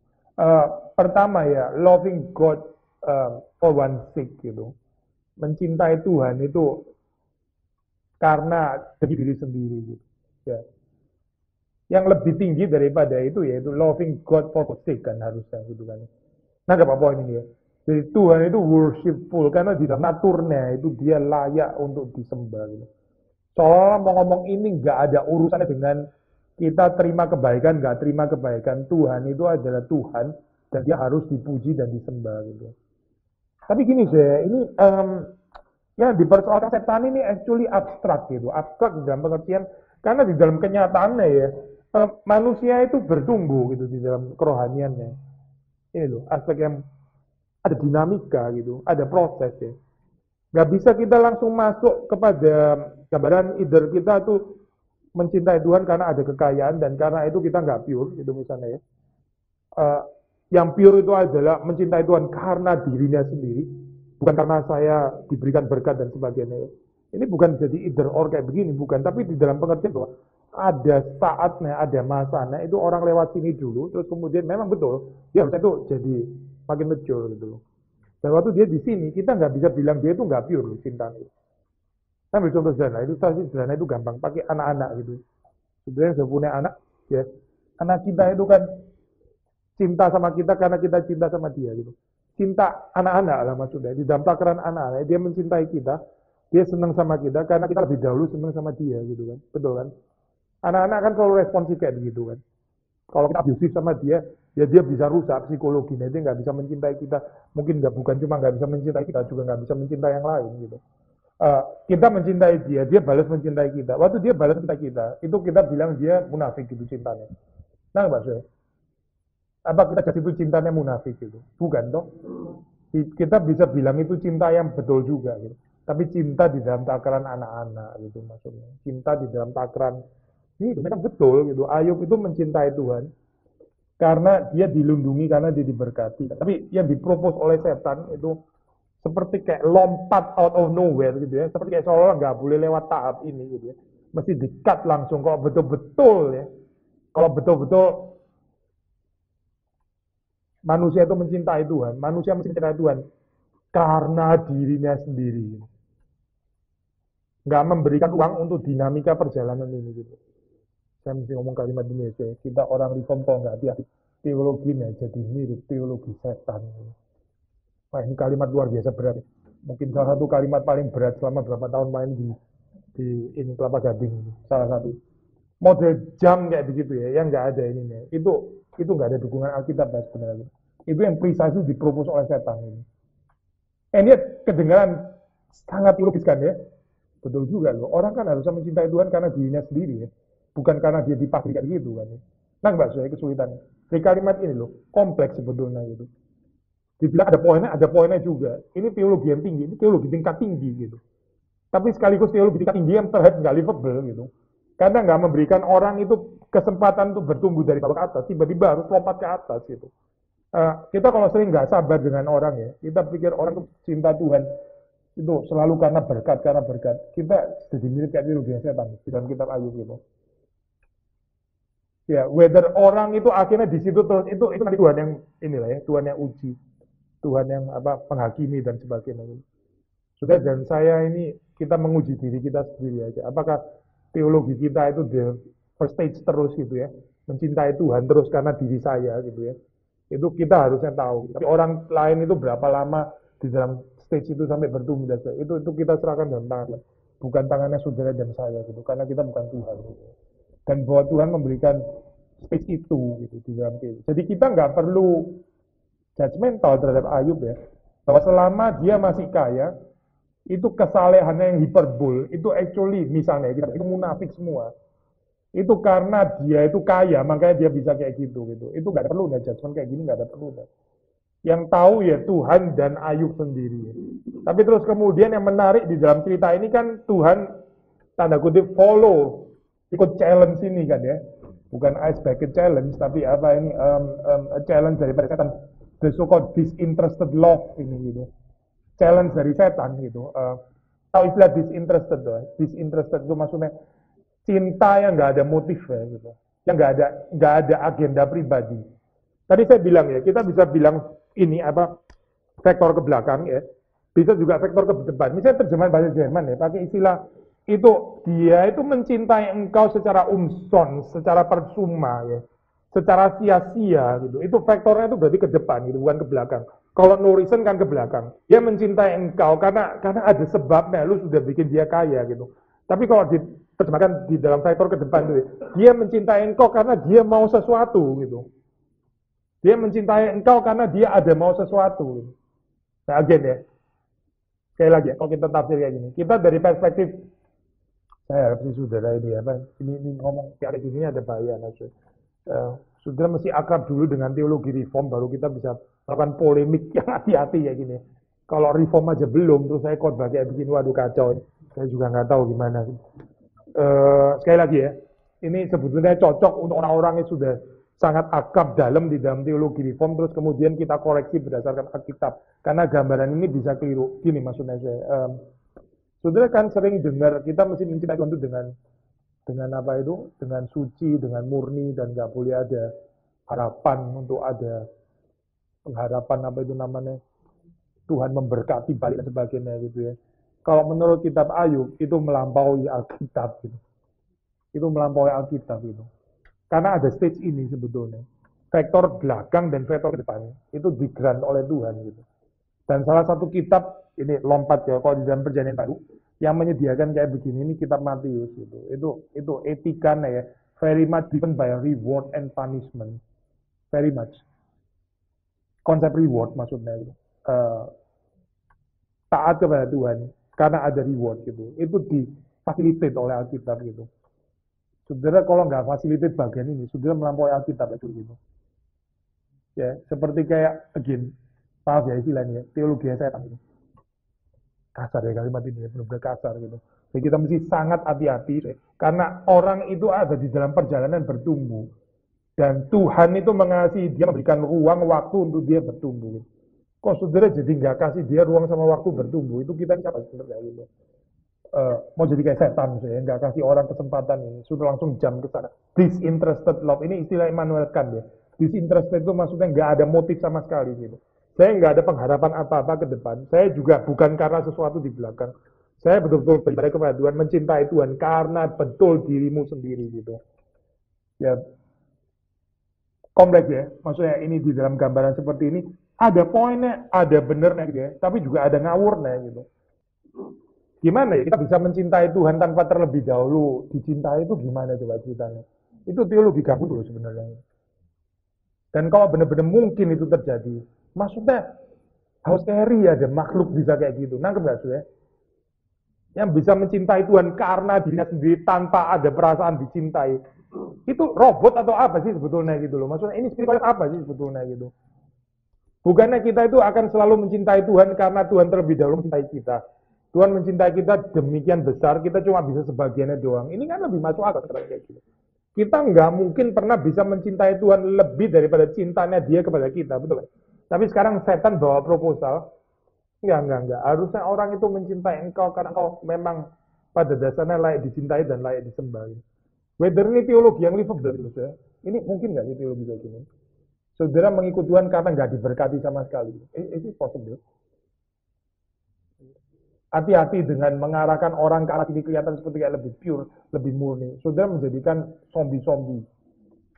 Pertama ya, loving God for one sake gitu. Mencintai Tuhan itu karena diri sendiri gitu. Ya. Yang lebih tinggi daripada itu yaitu loving God for sake kan harusnya gitu kan. Nah, apa poin ini ya? Jadi Tuhan itu worshipful karena di dalam naturnya itu dia layak untuk disembah gitu. Soalnya mau ngomong ini nggak ada urusannya dengan kita terima kebaikan, nggak terima kebaikan. Tuhan itu adalah Tuhan dan dia harus dipuji dan disembah gitu. Tapi gini sih, ini ya dipersoalkan setan ini actually abstrak gitu. Abstrak dalam pengertian karena di dalam kenyataannya ya manusia itu bertumbuh gitu di dalam kerohaniannya. Ini loh aspek yang ada dinamika gitu, ada proses ya. Gak bisa kita langsung masuk kepada gambaran either kita tuh mencintai Tuhan karena ada kekayaan dan karena itu kita nggak pure gitu misalnya ya. Yang pure itu adalah mencintai Tuhan karena dirinya sendiri, bukan karena saya diberikan berkat dan sebagainya. Ini bukan jadi either or kayak begini, bukan. Tapi di dalam pengertian bahwa ada saatnya, ada masanya, itu orang lewat sini dulu, terus kemudian memang betul, dia harusnya itu jadi makin mature gitu loh. Dan waktu dia di sini, kita nggak bisa bilang dia itu nggak pure loh, cintanya. Saya ambil contoh sederhana, itu tadi sederhana itu gampang, pakai anak-anak gitu. Sebenarnya sudah punya anak, ya. Anak kita itu kan cinta sama kita karena kita cinta sama dia gitu. Cinta anak-anak lah maksudnya, di dalam takaran anak-anak, dia mencintai kita, dia senang sama kita karena kita lebih dahulu senang sama dia gitu kan. Betul kan? Anak-anak kan selalu responsif kayak begitu kan. Kalau kita abusif sama dia, ya dia bisa rusak psikologinya, dia nggak bisa mencintai kita. Mungkin bukan cuma nggak bisa mencintai kita, juga nggak bisa mencintai yang lain gitu. Kita mencintai dia, dia balas mencintai kita. Waktu dia balas mencintai kita, itu kita bilang dia munafik gitu cintanya. Nah, Mbak Soe, apa kita jadi itu cintanya munafik gitu? Bukan toh? Kita bisa bilang itu cinta yang betul juga gitu. Tapi cinta di dalam takaran anak-anak gitu maksudnya. Cinta di dalam takaran ini memang betul gitu. Ayub itu mencintai Tuhan karena dia dilindungi, karena dia diberkati. Tapi yang dipropos oleh setan itu seperti kayak lompat out of nowhere gitu ya. Seperti kayak seolah-olah nggak boleh lewat tahap ini gitu ya. Mesti di-cut langsung. Kalau betul-betul ya. Kalau betul-betul manusia itu mencintai Tuhan. Manusia mencintai Tuhan karena dirinya sendiri. Nggak memberikan uang untuk dinamika perjalanan ini gitu. Saya mesti ngomong kalimat ini ya, kita orang reform kok nggak hati-hati. teologinya jadi mirip teologi setan. Wah, ini kalimat luar biasa berat. Mungkin salah satu kalimat paling berat selama berapa tahun main di ini Kelapa Gading. Salah satu. Model jam kayak begitu ya, yang nggak ada ininya. Itu nggak ada dukungan Alkitab ya sebenarnya. Itu yang precisely dipropos oleh setan ini. Ini kedengaran sangat logis kan ya. Betul juga loh. Orang kan harusnya mencintai Tuhan karena dirinya sendiri ya. Bukan karena dia dipaksa kayak gitu kan ya. Nah, Mbak, saya kesulitan. Di kalimat ini loh, kompleks sebetulnya gitu. Dibilang ada poinnya juga. Ini teologi yang tinggi, ini teologi tingkat tinggi gitu. Tapi sekaligus teologi tingkat tinggi yang terlihat nggak livable gitu. Karena nggak memberikan orang itu kesempatan untuk bertumbuh dari bawah ke atas, tiba-tiba harus lompat ke atas gitu. Kita kalau sering nggak sabar dengan orang ya, kita pikir orang itu cinta Tuhan itu selalu karena berkat. Kita jadi mirip kayak teologi setan di dalam kitab Ayub gitu. Ya, whether orang itu akhirnya di situ terus itu nanti Tuhan yang inilah ya, Tuhan yang uji, Tuhan yang penghakimi dan sebagainya. Sudah, dan saya ini kita menguji diri kita sendiri aja. Apakah teologi kita itu the first stage terus gitu ya, mencintai Tuhan terus karena diri saya gitu ya. Itu kita harusnya tahu. Tapi orang lain itu berapa lama di dalam stage itu sampai bertumbuh dan sebagainya. Itu kita serahkan dalam tangan, bukan tangannya saudara dan saya gitu, karena kita bukan Tuhan. Gitu. Dan bahwa Tuhan memberikan space itu gitu di dalam diri. Jadi kita nggak perlu judgmental terhadap Ayub ya, bahwa selama dia masih kaya, itu kesalehannya yang hiperbol, itu actually misalnya itu munafik semua. Itu karena dia itu kaya, makanya dia bisa kayak gitu. Itu nggak ada perlu judgment kayak gini, nggak ada perlu. Yang tahu ya Tuhan dan Ayub sendiri. Tapi terus kemudian yang menarik di dalam cerita ini kan Tuhan tanda kutip follow, ikut challenge ini kan ya. Bukan ice bucket challenge, tapi apa ini a challenge daripada setan, the so-called disinterested love ini gitu. Challenge dari setan gitu. Tahu istilah disinterested tuh? Disinterested itu maksudnya cinta yang nggak ada motif ya gitu, yang nggak ada agenda pribadi. Tadi saya bilang ya, kita bisa bilang ini apa vektor ke belakang ya, bisa juga vektor ke depan. Misalnya terjemahan bahasa Jerman ya, pakai istilah itu dia itu mencintai engkau secara umson, secara persuma ya, secara sia-sia gitu. Itu vektornya itu berarti ke depan gitu, bukan ke belakang. Kalau no reason kan ke belakang. Dia mencintai engkau karena ada sebabnya, lu sudah bikin dia kaya gitu. Tapi kalau diterjemahkan di dalam vektor ke depan gitu, dia mencintai engkau karena dia mau sesuatu gitu. Dia mencintai engkau karena dia ada mau sesuatu. Gitu. Nah, again ya. Sekali lagi ya, kalau kita tafsir kayak gini, kita dari perspektif saya harap sih saudara ini apa ini ngomong kayak gini ada bahaya maksud. Saudara mesti akrab dulu dengan teologi reform baru kita bisa melakukan polemik yang hati-hati kayak gini. Kalau reform aja belum, terus saya khotbah kayak begini, waduh kacau. Saya juga nggak tahu gimana. Sekali lagi ya, ini sebetulnya cocok untuk orang-orang yang sudah sangat akrab dalam di dalam teologi reform, terus kemudian kita koreksi berdasarkan Alkitab. Karena gambaran ini bisa keliru. Gini maksudnya saya. Saudara kan sering dengar kita mesti mencintai Tuhan itu dengan apa itu? Dengan suci, dengan murni, dan nggak boleh ada harapan untuk ada pengharapan apa itu namanya Tuhan memberkati balik dan sebagainya gitu ya. Kalau menurut kitab Ayub itu melampaui Alkitab gitu. Itu melampaui Alkitab gitu. Karena ada stage ini sebetulnya. Vektor belakang dan vektor ke depan itu digrant oleh Tuhan gitu. Dan salah satu kitab ini lompat ya kalau di dalam Perjanjian Baru yang menyediakan kayak begini ini kitab Matius gitu. Itu etikanya ya, very much driven by reward and punishment. Very much. Konsep reward maksudnya gitu. Taat kepada Tuhan karena ada reward gitu. Itu difasilitasi oleh Alkitab gitu. Saudara kalau nggak fasilitate bagian ini, saudara melampaui Alkitab itu gitu. Ya, seperti kayak again, maaf ya istilahnya, teologi setan gitu. Kasar ya kalimat ini, benar-benar kasar gitu. Jadi kita mesti sangat hati-hati karena orang itu ada di dalam perjalanan bertumbuh dan Tuhan itu mengasihi dia, memberikan ruang waktu untuk dia bertumbuh. Gitu. Kok saudara jadi nggak kasih dia ruang sama waktu bertumbuh, itu kita siapa sebenarnya gitu. Mau jadi kayak setan saya nggak kasih orang kesempatan ini sudah langsung jam ke sana. Disinterested love ini istilah Immanuel Kant ya. Disinterested itu maksudnya nggak ada motif sama sekali gitu. Saya nggak ada pengharapan apa-apa ke depan. Saya juga bukan karena sesuatu di belakang. Saya betul-betul beribadah kepada Tuhan, mencintai Tuhan karena betul dirimu sendiri gitu. Ya, kompleks ya. Maksudnya ini di dalam gambaran seperti ini ada poinnya, ada benernya gitu ya, tapi juga ada ngawurnya gitu. Gimana ya kita bisa mencintai Tuhan tanpa terlebih dahulu dicintai itu gimana coba ceritanya? Itu teologi gabut loh sebenarnya. Dan kalau benar-benar mungkin itu terjadi, maksudnya harus scary ada makhluk bisa kayak gitu. Nangkep gak sih ya? Yang bisa mencintai Tuhan karena dirinya sendiri tanpa ada perasaan dicintai. Itu robot atau apa sih sebetulnya gitu loh. Maksudnya ini spiritual apa sih sebetulnya gitu. Bukannya kita itu akan selalu mencintai Tuhan karena Tuhan terlebih dahulu mencintai kita. Tuhan mencintai kita demikian besar, kita cuma bisa sebagiannya doang. Ini kan lebih masuk akal kayak gitu. Kita nggak mungkin pernah bisa mencintai Tuhan lebih daripada cintanya dia kepada kita, betul kan? Tapi sekarang setan bawa proposal, enggak. Harusnya orang itu mencintai engkau karena engkau memang pada dasarnya layak dicintai dan layak disembah. Whether ini teologi yang livable, ya. Ini mungkin nggak sih teologi kayak gini? Saudara mengikut Tuhan karena nggak diberkati sama sekali. Itu possible. Hati-hati dengan mengarahkan orang ke arah ini kelihatan seperti kayak lebih pure, lebih murni. Saudara menjadikan zombie-zombie.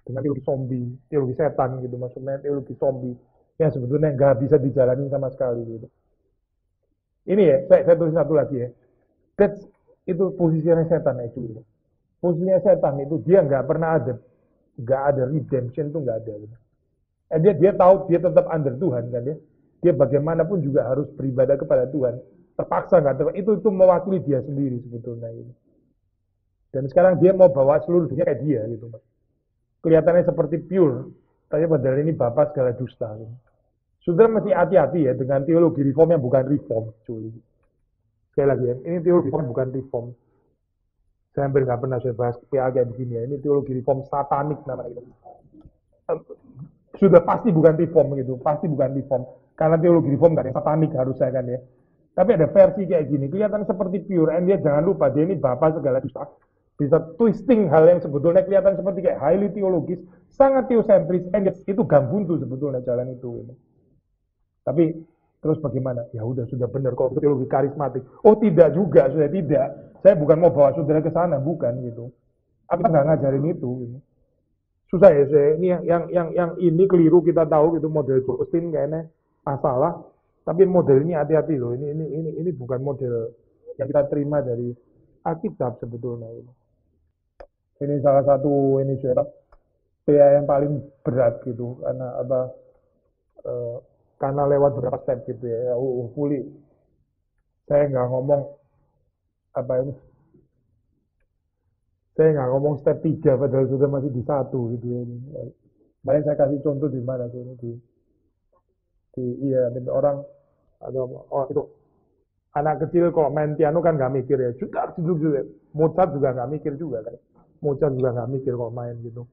Dengan teologi zombie, teologi setan gitu. Maksudnya teologi zombie. Yang sebetulnya nggak bisa dijalani sama sekali gitu. Ini ya, saya tulis satu lagi ya. Itu posisinya setan itu. Posisinya setan itu dia nggak pernah ada redemption tuh nggak ada. Gitu. Dia tahu dia tetap under Tuhan kan ya. Dia bagaimanapun juga harus beribadah kepada Tuhan. Terpaksa nggak itu mewakili dia sendiri sebetulnya gitu. Dan sekarang dia mau bawa seluruh dunia kayak dia gitu. Kelihatannya seperti pure, tapi padahal ini bapak segala dusta. Gitu. Saudara mesti hati-hati ya dengan teologi reform yang bukan reform, cuy. Sekali lagi ya, ini teologi reform bukan reform. Saya hampir nggak pernah saya bahas PA kayak begini ya. Ini teologi reform satanik namanya. Sudah pasti bukan reform gitu, pasti bukan reform. Karena teologi reform nggak ada satanik harusnya kan ya. Tapi ada versi kayak gini, kelihatan seperti pure, and dia jangan lupa, dia ini bapak segala dusta. Bisa twisting hal yang sebetulnya kelihatan seperti kayak highly teologis, sangat teosentris, and itu gambuntu sebetulnya jalan itu. Gitu. Tapi terus bagaimana? Ya udah sudah benar kok teologi karismatik. Oh tidak juga, sudah tidak. Saya bukan mau bawa saudara ke sana, bukan gitu. Aku nggak ngajarin itu. Gitu. Susah ya saya. Ini yang ini keliru kita tahu gitu model Justin kayaknya masalah. Tapi model ini hati-hati loh. Ini bukan model yang kita terima dari Alkitab sebetulnya. Gitu. Ini salah satu ini saya yang paling berat gitu karena apa? Karena lewat beberapa step gitu ya. Fully. Saya nggak ngomong apa ini. Saya nggak ngomong step 3 padahal sudah masih di 1 gitu ya. Makanya saya kasih contoh di mana tuh iya orang itu anak kecil kalau main piano kan nggak mikir ya. Juga Mozart juga nggak mikir juga kan. Mozart juga nggak mikir kalau main gitu.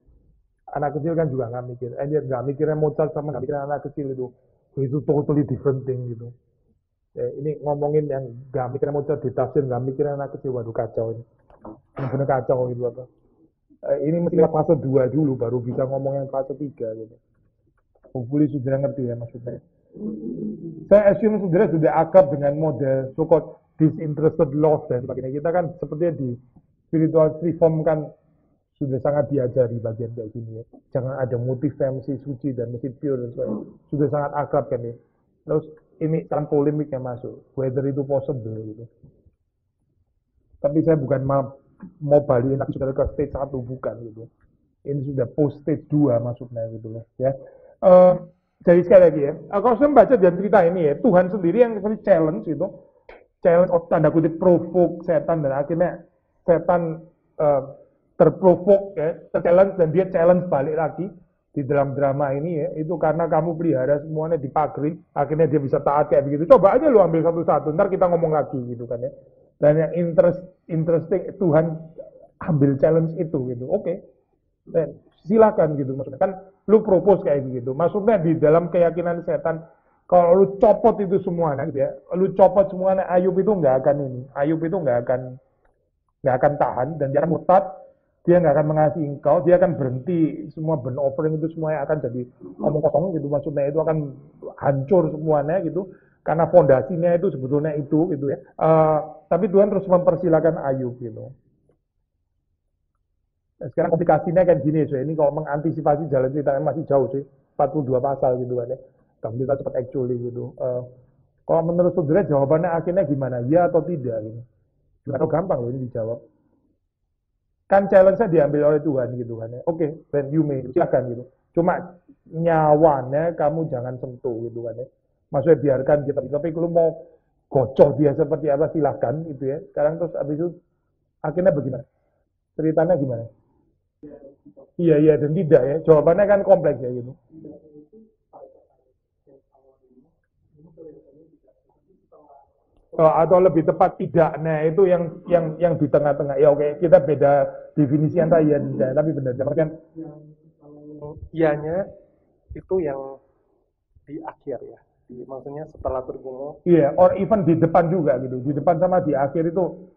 Anak kecil kan juga nggak mikir. Dia nggak mikirnya Mozart sama nggak mikirnya anak kecil itu totally different thing gitu. Ya, ini ngomongin yang nggak mikirnya Mozart ditafsir, nggak mikirnya anak kecil, waduh kacau ini. Bener kacau gitu apa. Ini mesti lewat fase 2 dulu baru bisa ngomong yang fase 3 gitu. Hopefully saudara ngerti ya maksudnya. Saya assume saudara sudah akrab dengan model so-called disinterested love dan sebagainya. Kita kan sepertinya di spiritual reform kan sudah sangat diajari bagian kayak gini ya. Jangan ada motif yang mesti suci dan mesti pure dan sebagainya. Sudah sangat akrab kan ya. Terus ini kan polemik yang masuk. Whether itu possible gitu. Tapi saya bukan mau balikin saudara ke stage 1 bukan gitu. Ini sudah post stage 2 maksudnya gitu loh ya. Jadi sekali lagi ya, kalau saya membaca dan cerita ini ya, Tuhan sendiri yang challenge gitu, challenge tanda kutip provoke setan dan akhirnya setan terprovok ya, terchallenge dan dia challenge balik lagi di dalam drama ini ya, itu karena kamu pelihara semuanya dipagri, akhirnya dia bisa taat kayak begitu. Coba aja lu ambil satu-satu, ntar kita ngomong lagi gitu kan ya. Dan yang interesting Tuhan ambil challenge itu gitu, oke. Dan silakan gitu maksudnya kan lu propose kayak gitu. Maksudnya di dalam keyakinan setan kalau lu copot itu semuanya gitu ya, lu copot semuanya Ayub itu nggak akan ini, Ayub itu nggak akan tahan dan dia akan murtad, dia nggak akan mengasihi engkau, dia akan berhenti semua burnt offering itu semuanya akan jadi omong kosong gitu, maksudnya itu akan hancur semuanya gitu karena fondasinya itu sebetulnya itu gitu ya. Tapi Tuhan terus mempersilahkan Ayub gitu. Nah, sekarang komplikasinya kan gini, so ini kalau mengantisipasi jalan ceritanya masih jauh sih, 42 pasal gitu kan ya. Tapi kita cepat actually gitu. Kalau menurut saudara jawabannya akhirnya gimana? Ya atau tidak gitu. Atau gampang loh ini dijawab. Kan challenge-nya diambil oleh Tuhan gitu kan ya. Oke, then you may, silakan gitu. Cuma nyawanya kamu jangan sentuh gitu kan ya. Maksudnya biarkan kita, tapi kalau mau gocok dia seperti apa silahkan gitu ya. Sekarang terus abis itu akhirnya bagaimana? Ceritanya gimana? Iya, iya, dan tidak ya. Jawabannya kan kompleks ya gitu. Atau lebih tepat tidak. Nah, itu yang di tengah-tengah. Ya oke, kita beda definisi antara iya dan tidak, tapi benar. Kan Ianya itu yang di akhir ya. Maksudnya setelah bergumul. iya, or even di depan juga gitu. Di depan sama di akhir itu,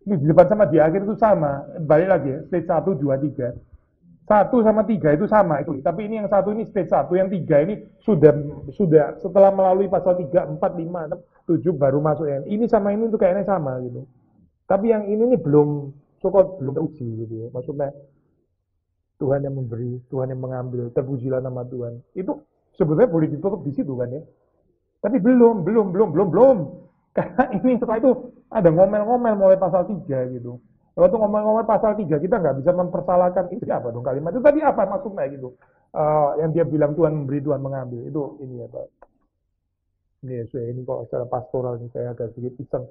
ini di depan sama di akhir itu sama. Balik lagi ya, stage 1, 2, 3. 1 sama 3 itu sama itu. Tapi ini yang satu ini stage 1, yang 3 ini sudah setelah melalui pasal 3, 4, 5, 6, 7 baru masuk yang ini sama ini tuh kayaknya sama gitu. Tapi yang ini nih belum belum teruji gitu ya. Maksudnya Tuhan yang memberi, Tuhan yang mengambil, terpujilah nama Tuhan. Itu sebetulnya boleh ditutup di situ kan ya. Tapi belum. Karena ini setelah itu ada ngomel-ngomel mulai pasal 3 gitu. Waktu ngomel-ngomel pasal 3 kita nggak bisa mempersalahkan itu apa dong kalimat itu tadi apa maksudnya gitu. Yang dia bilang Tuhan memberi, Tuhan mengambil. Itu ini ya Pak. Ini ya, saya ini kok secara pastoral ini saya agak sedikit iseng.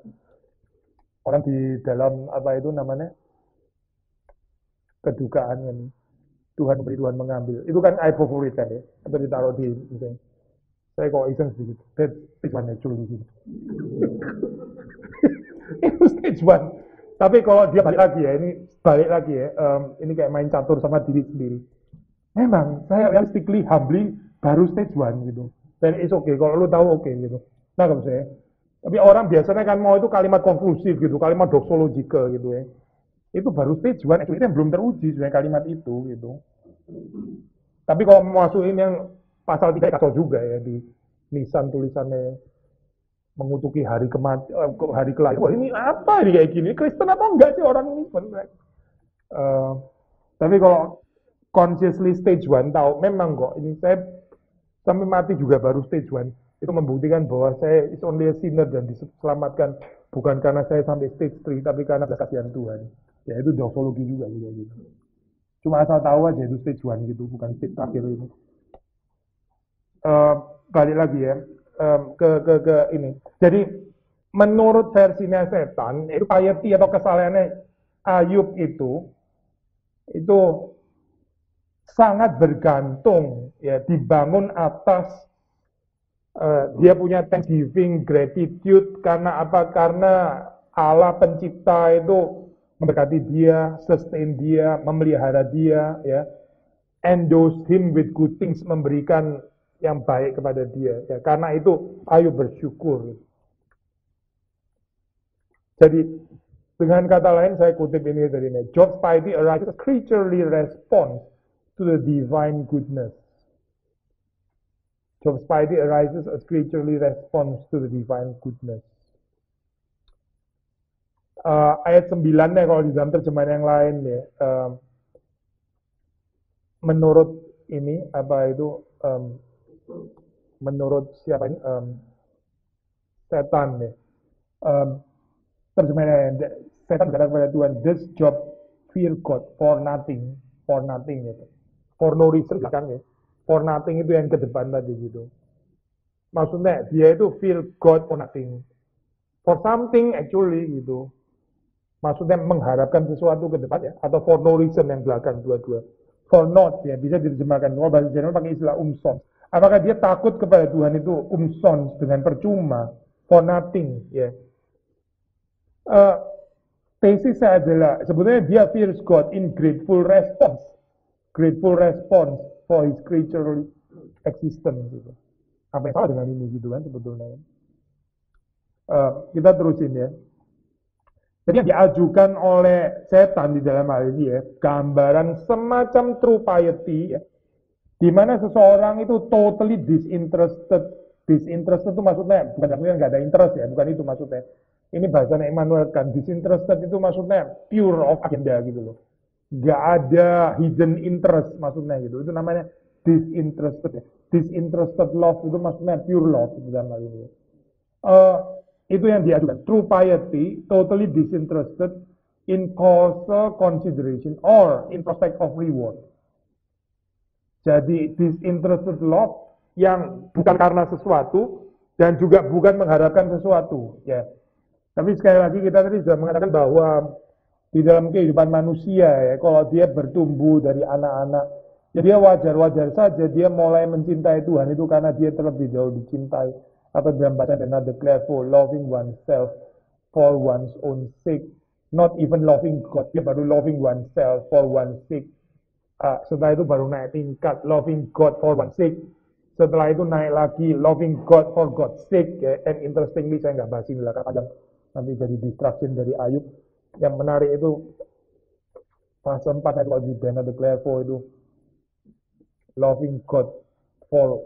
Orang di dalam apa itu namanya kedukaan kan. Tuhan beri, Tuhan mengambil. Itu kan ayat favorit kan ya. Atau ditaruh di misalnya. Saya kok iseng sedikit. Stage one actually gitu. Itu stage one. Tapi kalau dia balik lagi ya, ini balik lagi ya. Ini kayak main catur sama diri sendiri. Memang saya realistically, humbly baru stage one gitu. Dan it's okay. Kalau lu tahu oke gitu. Nah kalau saya. Tapi orang biasanya kan mau itu kalimat konklusif gitu, kalimat doxological gitu ya. Itu baru stage one, itu yang belum teruji sebenarnya kalimat itu gitu. Tapi kalau masukin yang pasal 3 kacau juga ya di nisan tulisannya mengutuki hari hari kelahiran. Wah ini apa ini kayak gini? Kristen apa enggak sih orang ini sebenarnya? Tapi kalau consciously stage one tahu memang kok ini saya sampai mati juga baru stage one. Itu membuktikan bahwa saya is only a sinner dan diselamatkan bukan karena saya sampai stage 3 tapi karena kasihan Tuhan. Ya itu doxologi juga gitu. Cuma asal tahu aja itu stage 1 gitu, bukan stage terakhir itu. Balik lagi ya ke ini. Jadi menurut versinya setan itu piety atau kesalehannya Ayub itu sangat bergantung ya dibangun atas dia punya thanksgiving, gratitude karena apa? Karena Allah pencipta itu memberkati dia, sustain dia, memelihara dia, ya, endorse him with good things, memberikan yang baik kepada dia. Ya, karena itu, ayo bersyukur. Jadi dengan kata lain, saya kutip ini dari ini. Job's piety arises a creaturely response to the divine goodness. Job's piety arises as creaturely response to the divine goodness. Ayat 9-nya kalau di dalam terjemahan yang lain ya, menurut ini apa itu menurut siapa ini setan ya, terjemahan setan berkata kepada Tuhan, this job fear God for nothing gitu, for no reason kan ya. For nothing itu yang ke depan tadi gitu. Maksudnya dia itu feel God for nothing. For something actually gitu. Maksudnya mengharapkan sesuatu ke depan ya. Atau for no reason yang belakang dua-dua. For not ya bisa diterjemahkan. Kalau bahasa Jerman pakai istilah umson. Apakah dia takut kepada Tuhan itu umson dengan percuma. For nothing ya. Tesisnya adalah sebetulnya dia fears God in grateful response. Grateful response for his creature existence gitu. Apa yang salah dengan ini gitu kan sebetulnya. Kita terusin ya. Jadi yang diajukan oleh setan di dalam hal ini ya, gambaran semacam true piety ya, di mana seseorang itu totally disinterested. Disinterested itu maksudnya bukan nggak ada interest ya, bukan itu maksudnya. Ini bahasanya Immanuel kan, disinterested itu maksudnya pure of agenda gitu loh. nggak ada hidden interest maksudnya gitu. Itu namanya disinterested ya. Disinterested love itu maksudnya pure love itu dalam hal ini. Itu yang diajukan. True piety, totally disinterested in causal consideration or in prospect of reward. Jadi disinterested love yang bukan karena sesuatu dan juga bukan mengharapkan sesuatu, ya. Tapi sekali lagi kita tadi sudah mengatakan bahwa di dalam kehidupan manusia ya, kalau dia bertumbuh dari anak-anak, ya dia wajar-wajar saja dia mulai mencintai Tuhan itu karena dia terlebih dahulu dicintai. Atau dalam bahasa dan declare for loving oneself for one's own sake, not even loving God, dia baru loving oneself for one's sake. Setelah itu baru naik tingkat loving God for one's sake. Setelah itu naik lagi loving God for God's sake. Ya. And interestingly saya nggak bahas ini lah kadang nanti jadi distraction dari Ayub. Yang menarik itu fase 4 kalau di Bena declare for itu loving God for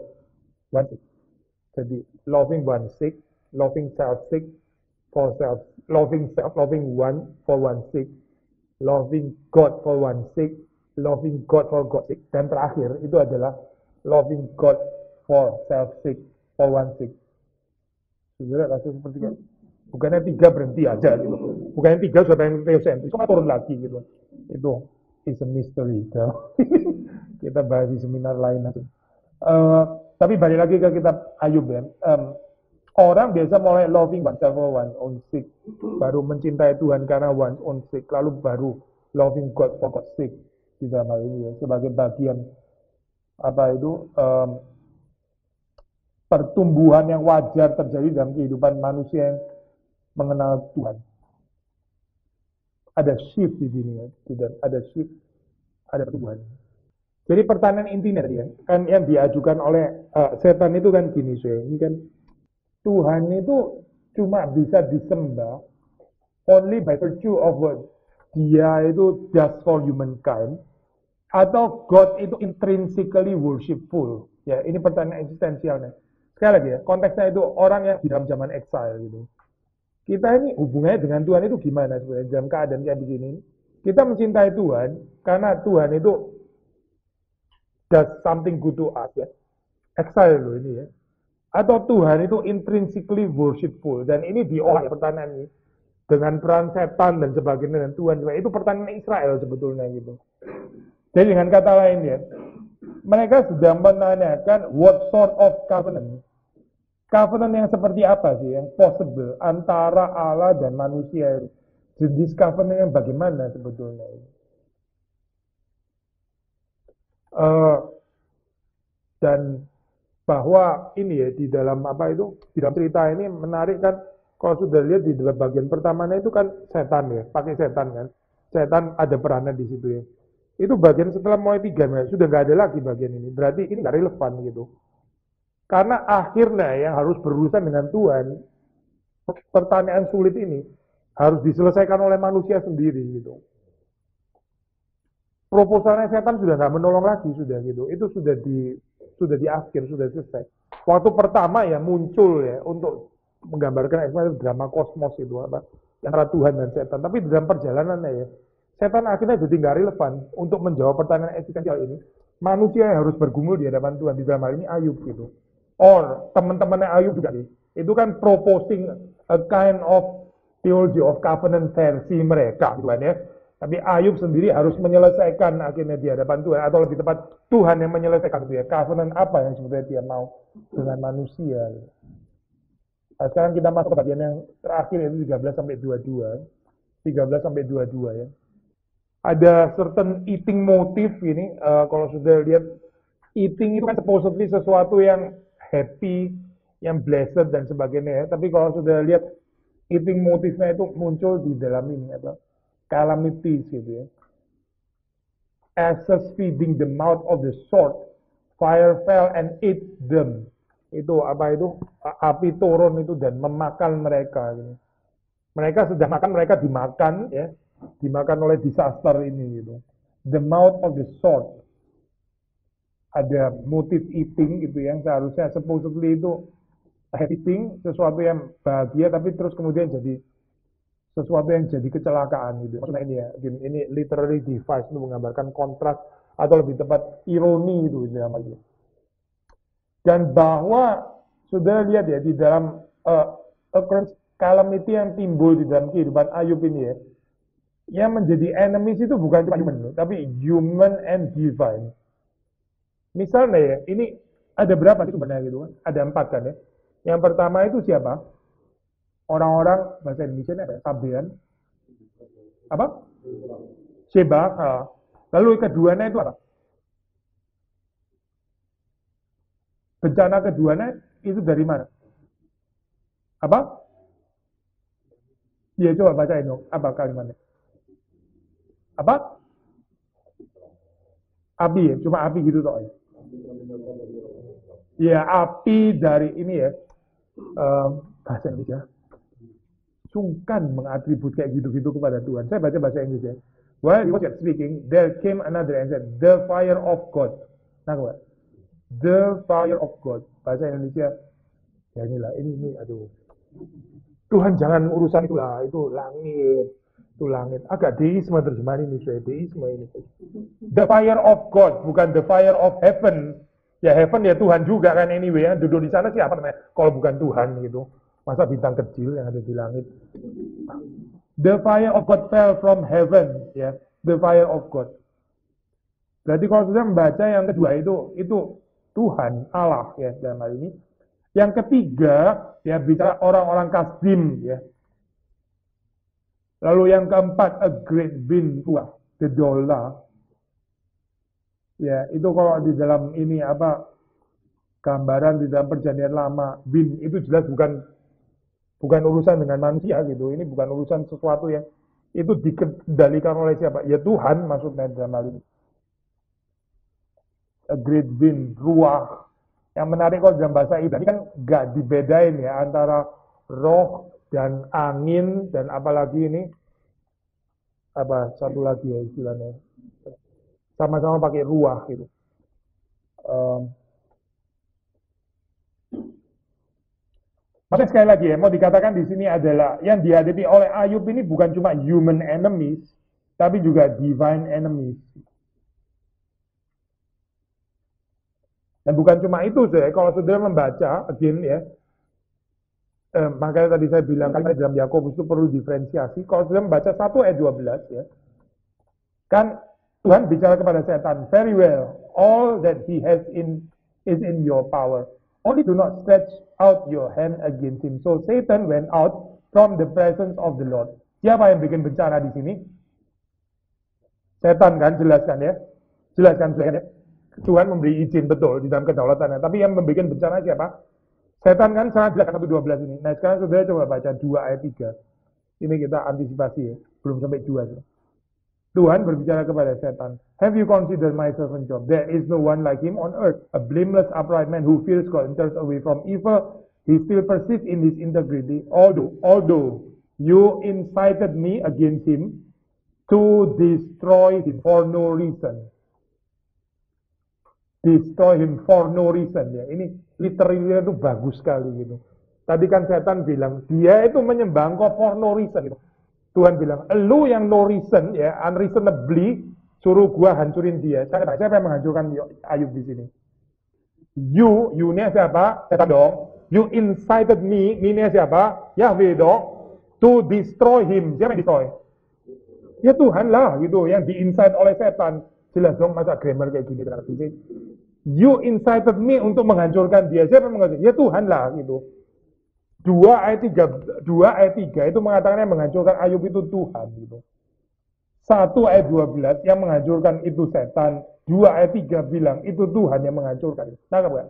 one's sake. Jadi loving one's sake, loving self sake for self, loving one for one's sake, loving God for one's sake, loving God for God's sake, dan terakhir itu adalah loving God for self sake, for one's sake. Saudara langsung seperti kan? Bukannya 3 berhenti aja gitu. Bukannya 3 sudah yang teosentris, cuma turun lagi gitu. Itu is a mystery. Kita bahas di seminar lain nanti. Tapi balik lagi ke kitab Ayub ya. Orang biasa mulai loving oneself for one's own sake, baru mencintai Tuhan karena one's own sake, lalu baru loving God for God's sake di dalam hal ini ya, sebagai bagian apa itu pertumbuhan yang wajar terjadi dalam kehidupan manusia yang mengenal Tuhan. Ada shift di sini ya, tidak ada shift, ada pertumbuhan. Jadi pertanyaan intinya ya, kan yang diajukan oleh setan itu kan gini saya, ini kan Tuhan itu cuma bisa disembah only by virtue of what dia itu just for humankind, atau God itu intrinsically worshipful. Ya, ini pertanyaan eksistensialnya. Sekali lagi ya, konteksnya itu orang yang di dalam zaman exile gitu. Kita ini hubungannya dengan Tuhan itu gimana sebenarnya dalam keadaan kayak begini? Kita mencintai Tuhan karena Tuhan itu does something good to us ya. Exile loh ini ya. Atau Tuhan itu intrinsically worshipful, dan ini diolah pertanyaan ini dengan peran setan dan sebagainya dan Tuhan juga. Itu pertanyaan Israel sebetulnya gitu. Jadi dengan kata lain ya, mereka sudah menanyakan what sort of covenant. Covenant yang seperti apa sih yang possible antara Allah dan manusia? Jenis covenant yang bagaimana sebetulnya? Dan bahwa ini ya di dalam apa itu, di dalam cerita ini menarik kan, kalau sudah lihat di dalam bagian pertamanya itu kan setan ya, pakai setan kan. Setan ada perannya di situ ya. Itu bagian setelah mulai 3 ya, sudah nggak ada lagi bagian ini. Berarti ini nggak relevan gitu. Karena akhirnya yang harus berurusan dengan Tuhan, pertanyaan sulit ini harus diselesaikan oleh manusia sendiri gitu. Proposalnya setan sudah nggak menolong lagi sudah gitu. Itu sudah di akhir, sudah selesai. Waktu pertama ya muncul ya untuk menggambarkan drama kosmos itu apa antara Tuhan dan setan. Tapi dalam perjalanannya ya, setan akhirnya jadi nggak relevan untuk menjawab pertanyaan eksistensial ini. Manusia yang harus bergumul di hadapan Tuhan, di dalam hal ini Ayub gitu. Or teman-temannya Ayub juga sih. Itu kan proposing a kind of theology of covenant versi mereka gitu kan ya. Tapi Ayub sendiri harus menyelesaikan akhirnya di hadapan Tuhan, atau lebih tepat Tuhan yang menyelesaikan itu ya. Covenant apa yang sebenarnya dia mau dengan manusia. Nah, sekarang kita masuk ke bagian yang terakhir, yaitu 13 sampai 22. 13 sampai 22 ya. Ada certain eating motive ini, kalau sudah lihat, eating itu kan supposedly sesuatu yang happy, yang blessed dan sebagainya ya. Tapi kalau sudah lihat eating motifnya itu muncul di dalam ini apa? Calamities gitu ya. Asses feeding the mouth of the sword, fire fell and ate them. Itu apa itu? Api turun itu dan memakan mereka. Gitu. Mereka sudah makan, mereka dimakan ya, dimakan oleh disaster ini gitu. The mouth of the sword. Ada motif eating gitu yang seharusnya supposedly itu eating sesuatu yang bahagia, tapi terus kemudian jadi sesuatu yang jadi kecelakaan gitu. Maksudnya ini ya, ini literary device untuk menggambarkan kontras atau lebih tepat ironi itu namanya. Dan bahwa saudara lihat ya di dalam occurrence calamity yang timbul di dalam kehidupan Ayub ini ya, yang menjadi enemies itu bukan cuma human, tapi human and divine. Misalnya ya, ini ada berapa sih sebenarnya gitu kan? Ada 4 kan ya. Yang pertama itu siapa? Orang-orang bahasa Indonesia apa? Sabean. Apa? Sheba. Lalu keduanya itu apa? Bencana keduanya itu dari mana? Apa? Ya coba bacain dong. Apa kalimatnya? Apa? Api ya, cuma api gitu toh ya. Ya api dari ini ya. Bahasa Indonesia. Sungkan mengatribut kayak gitu-gitu kepada Tuhan. Saya baca bahasa Inggris ya. While he was yet speaking, there came another and said, the fire of God. Nah, kawan. The fire of God. Bahasa Indonesia. Ya inilah, ini aduh. Tuhan jangan urusan itu lah, itu langit. Agak deisme terjemahan ini, saya deisme ini. The fire of God, bukan the fire of heaven. Ya heaven ya Tuhan juga kan anyway, ya. Duduk di sana siapa namanya? Kalau bukan Tuhan gitu. Masa bintang kecil yang ada di langit. The fire of God fell from heaven, ya. The fire of God. Berarti kalau sudah membaca yang kedua itu Tuhan, Allah ya dalam hal ini. Yang ketiga ya bicara orang-orang Kasdim ya. Lalu yang keempat a great wind tua, the dollar. Ya, itu kalau di dalam ini apa gambaran di dalam perjanjian lama, wind itu jelas bukan urusan dengan manusia gitu. Ini bukan urusan sesuatu yang itu dikendalikan oleh siapa? Ya Tuhan maksudnya dalam hal ini. A great wind, ruah. Yang menarik kalau dalam bahasa Ibrani kan nggak dibedain ya antara roh dan angin dan apalagi ini apa satu lagi ya istilahnya sama-sama pakai ruah gitu. Maka sekali lagi ya mau dikatakan di sini adalah yang dihadapi oleh Ayub ini bukan cuma human enemies tapi juga divine enemies. Dan bukan cuma itu, kalau saudara membaca, again ya, makanya tadi saya bilang kalimat dalam Yakobus itu perlu diferensiasi. Kalau saudara membaca 1 ayat 12 ya, kan Tuhan bicara kepada setan, very well, all that he has is in your power. Only do not stretch out your hand against him. So Satan went out from the presence of the Lord. Siapa yang bikin bencana di sini? Setan kan, jelaskan ya. Jelaskan ya. Tuhan memberi izin betul di dalam kedaulatannya. Tapi yang membuat bencana siapa? Setan kan sangat jelas 1:12 ini. Nah sekarang saudara coba baca 2 ayat 3. Ini kita antisipasi ya. Belum sampai 2. Tuhan berbicara kepada setan. Have you considered my servant Job? There is no one like him on earth. A blameless upright man who fears God and turns away from evil. He still persists in his integrity. Although you incited me against him to destroy him for no reason. Destroy him for no reason ya. Ini literally itu bagus sekali gitu. Tadi kan setan bilang dia itu menyembah engkau for no reason gitu. Tuhan bilang, lu yang no reason ya, unreasonably suruh gua hancurin dia. Siapa yang menghancurkan Ayub di sini? You-nya siapa? Setan dong. You incited me, ini siapa? Yahweh dong. To destroy him. Siapa yang destroy? Ya Tuhan lah gitu, yang di-incite oleh setan. Jelas dong masa grammar kayak gini berarti sih. You incited me untuk menghancurkan dia. Siapa yang menghancurkan? Ya Tuhan lah gitu. 2 ayat 3 itu mengatakan yang menghancurkan Ayub itu Tuhan gitu. 1 ayat 12 yang menghancurkan itu setan. 2 ayat 3 bilang itu Tuhan yang menghancurkan. Nangkap kan?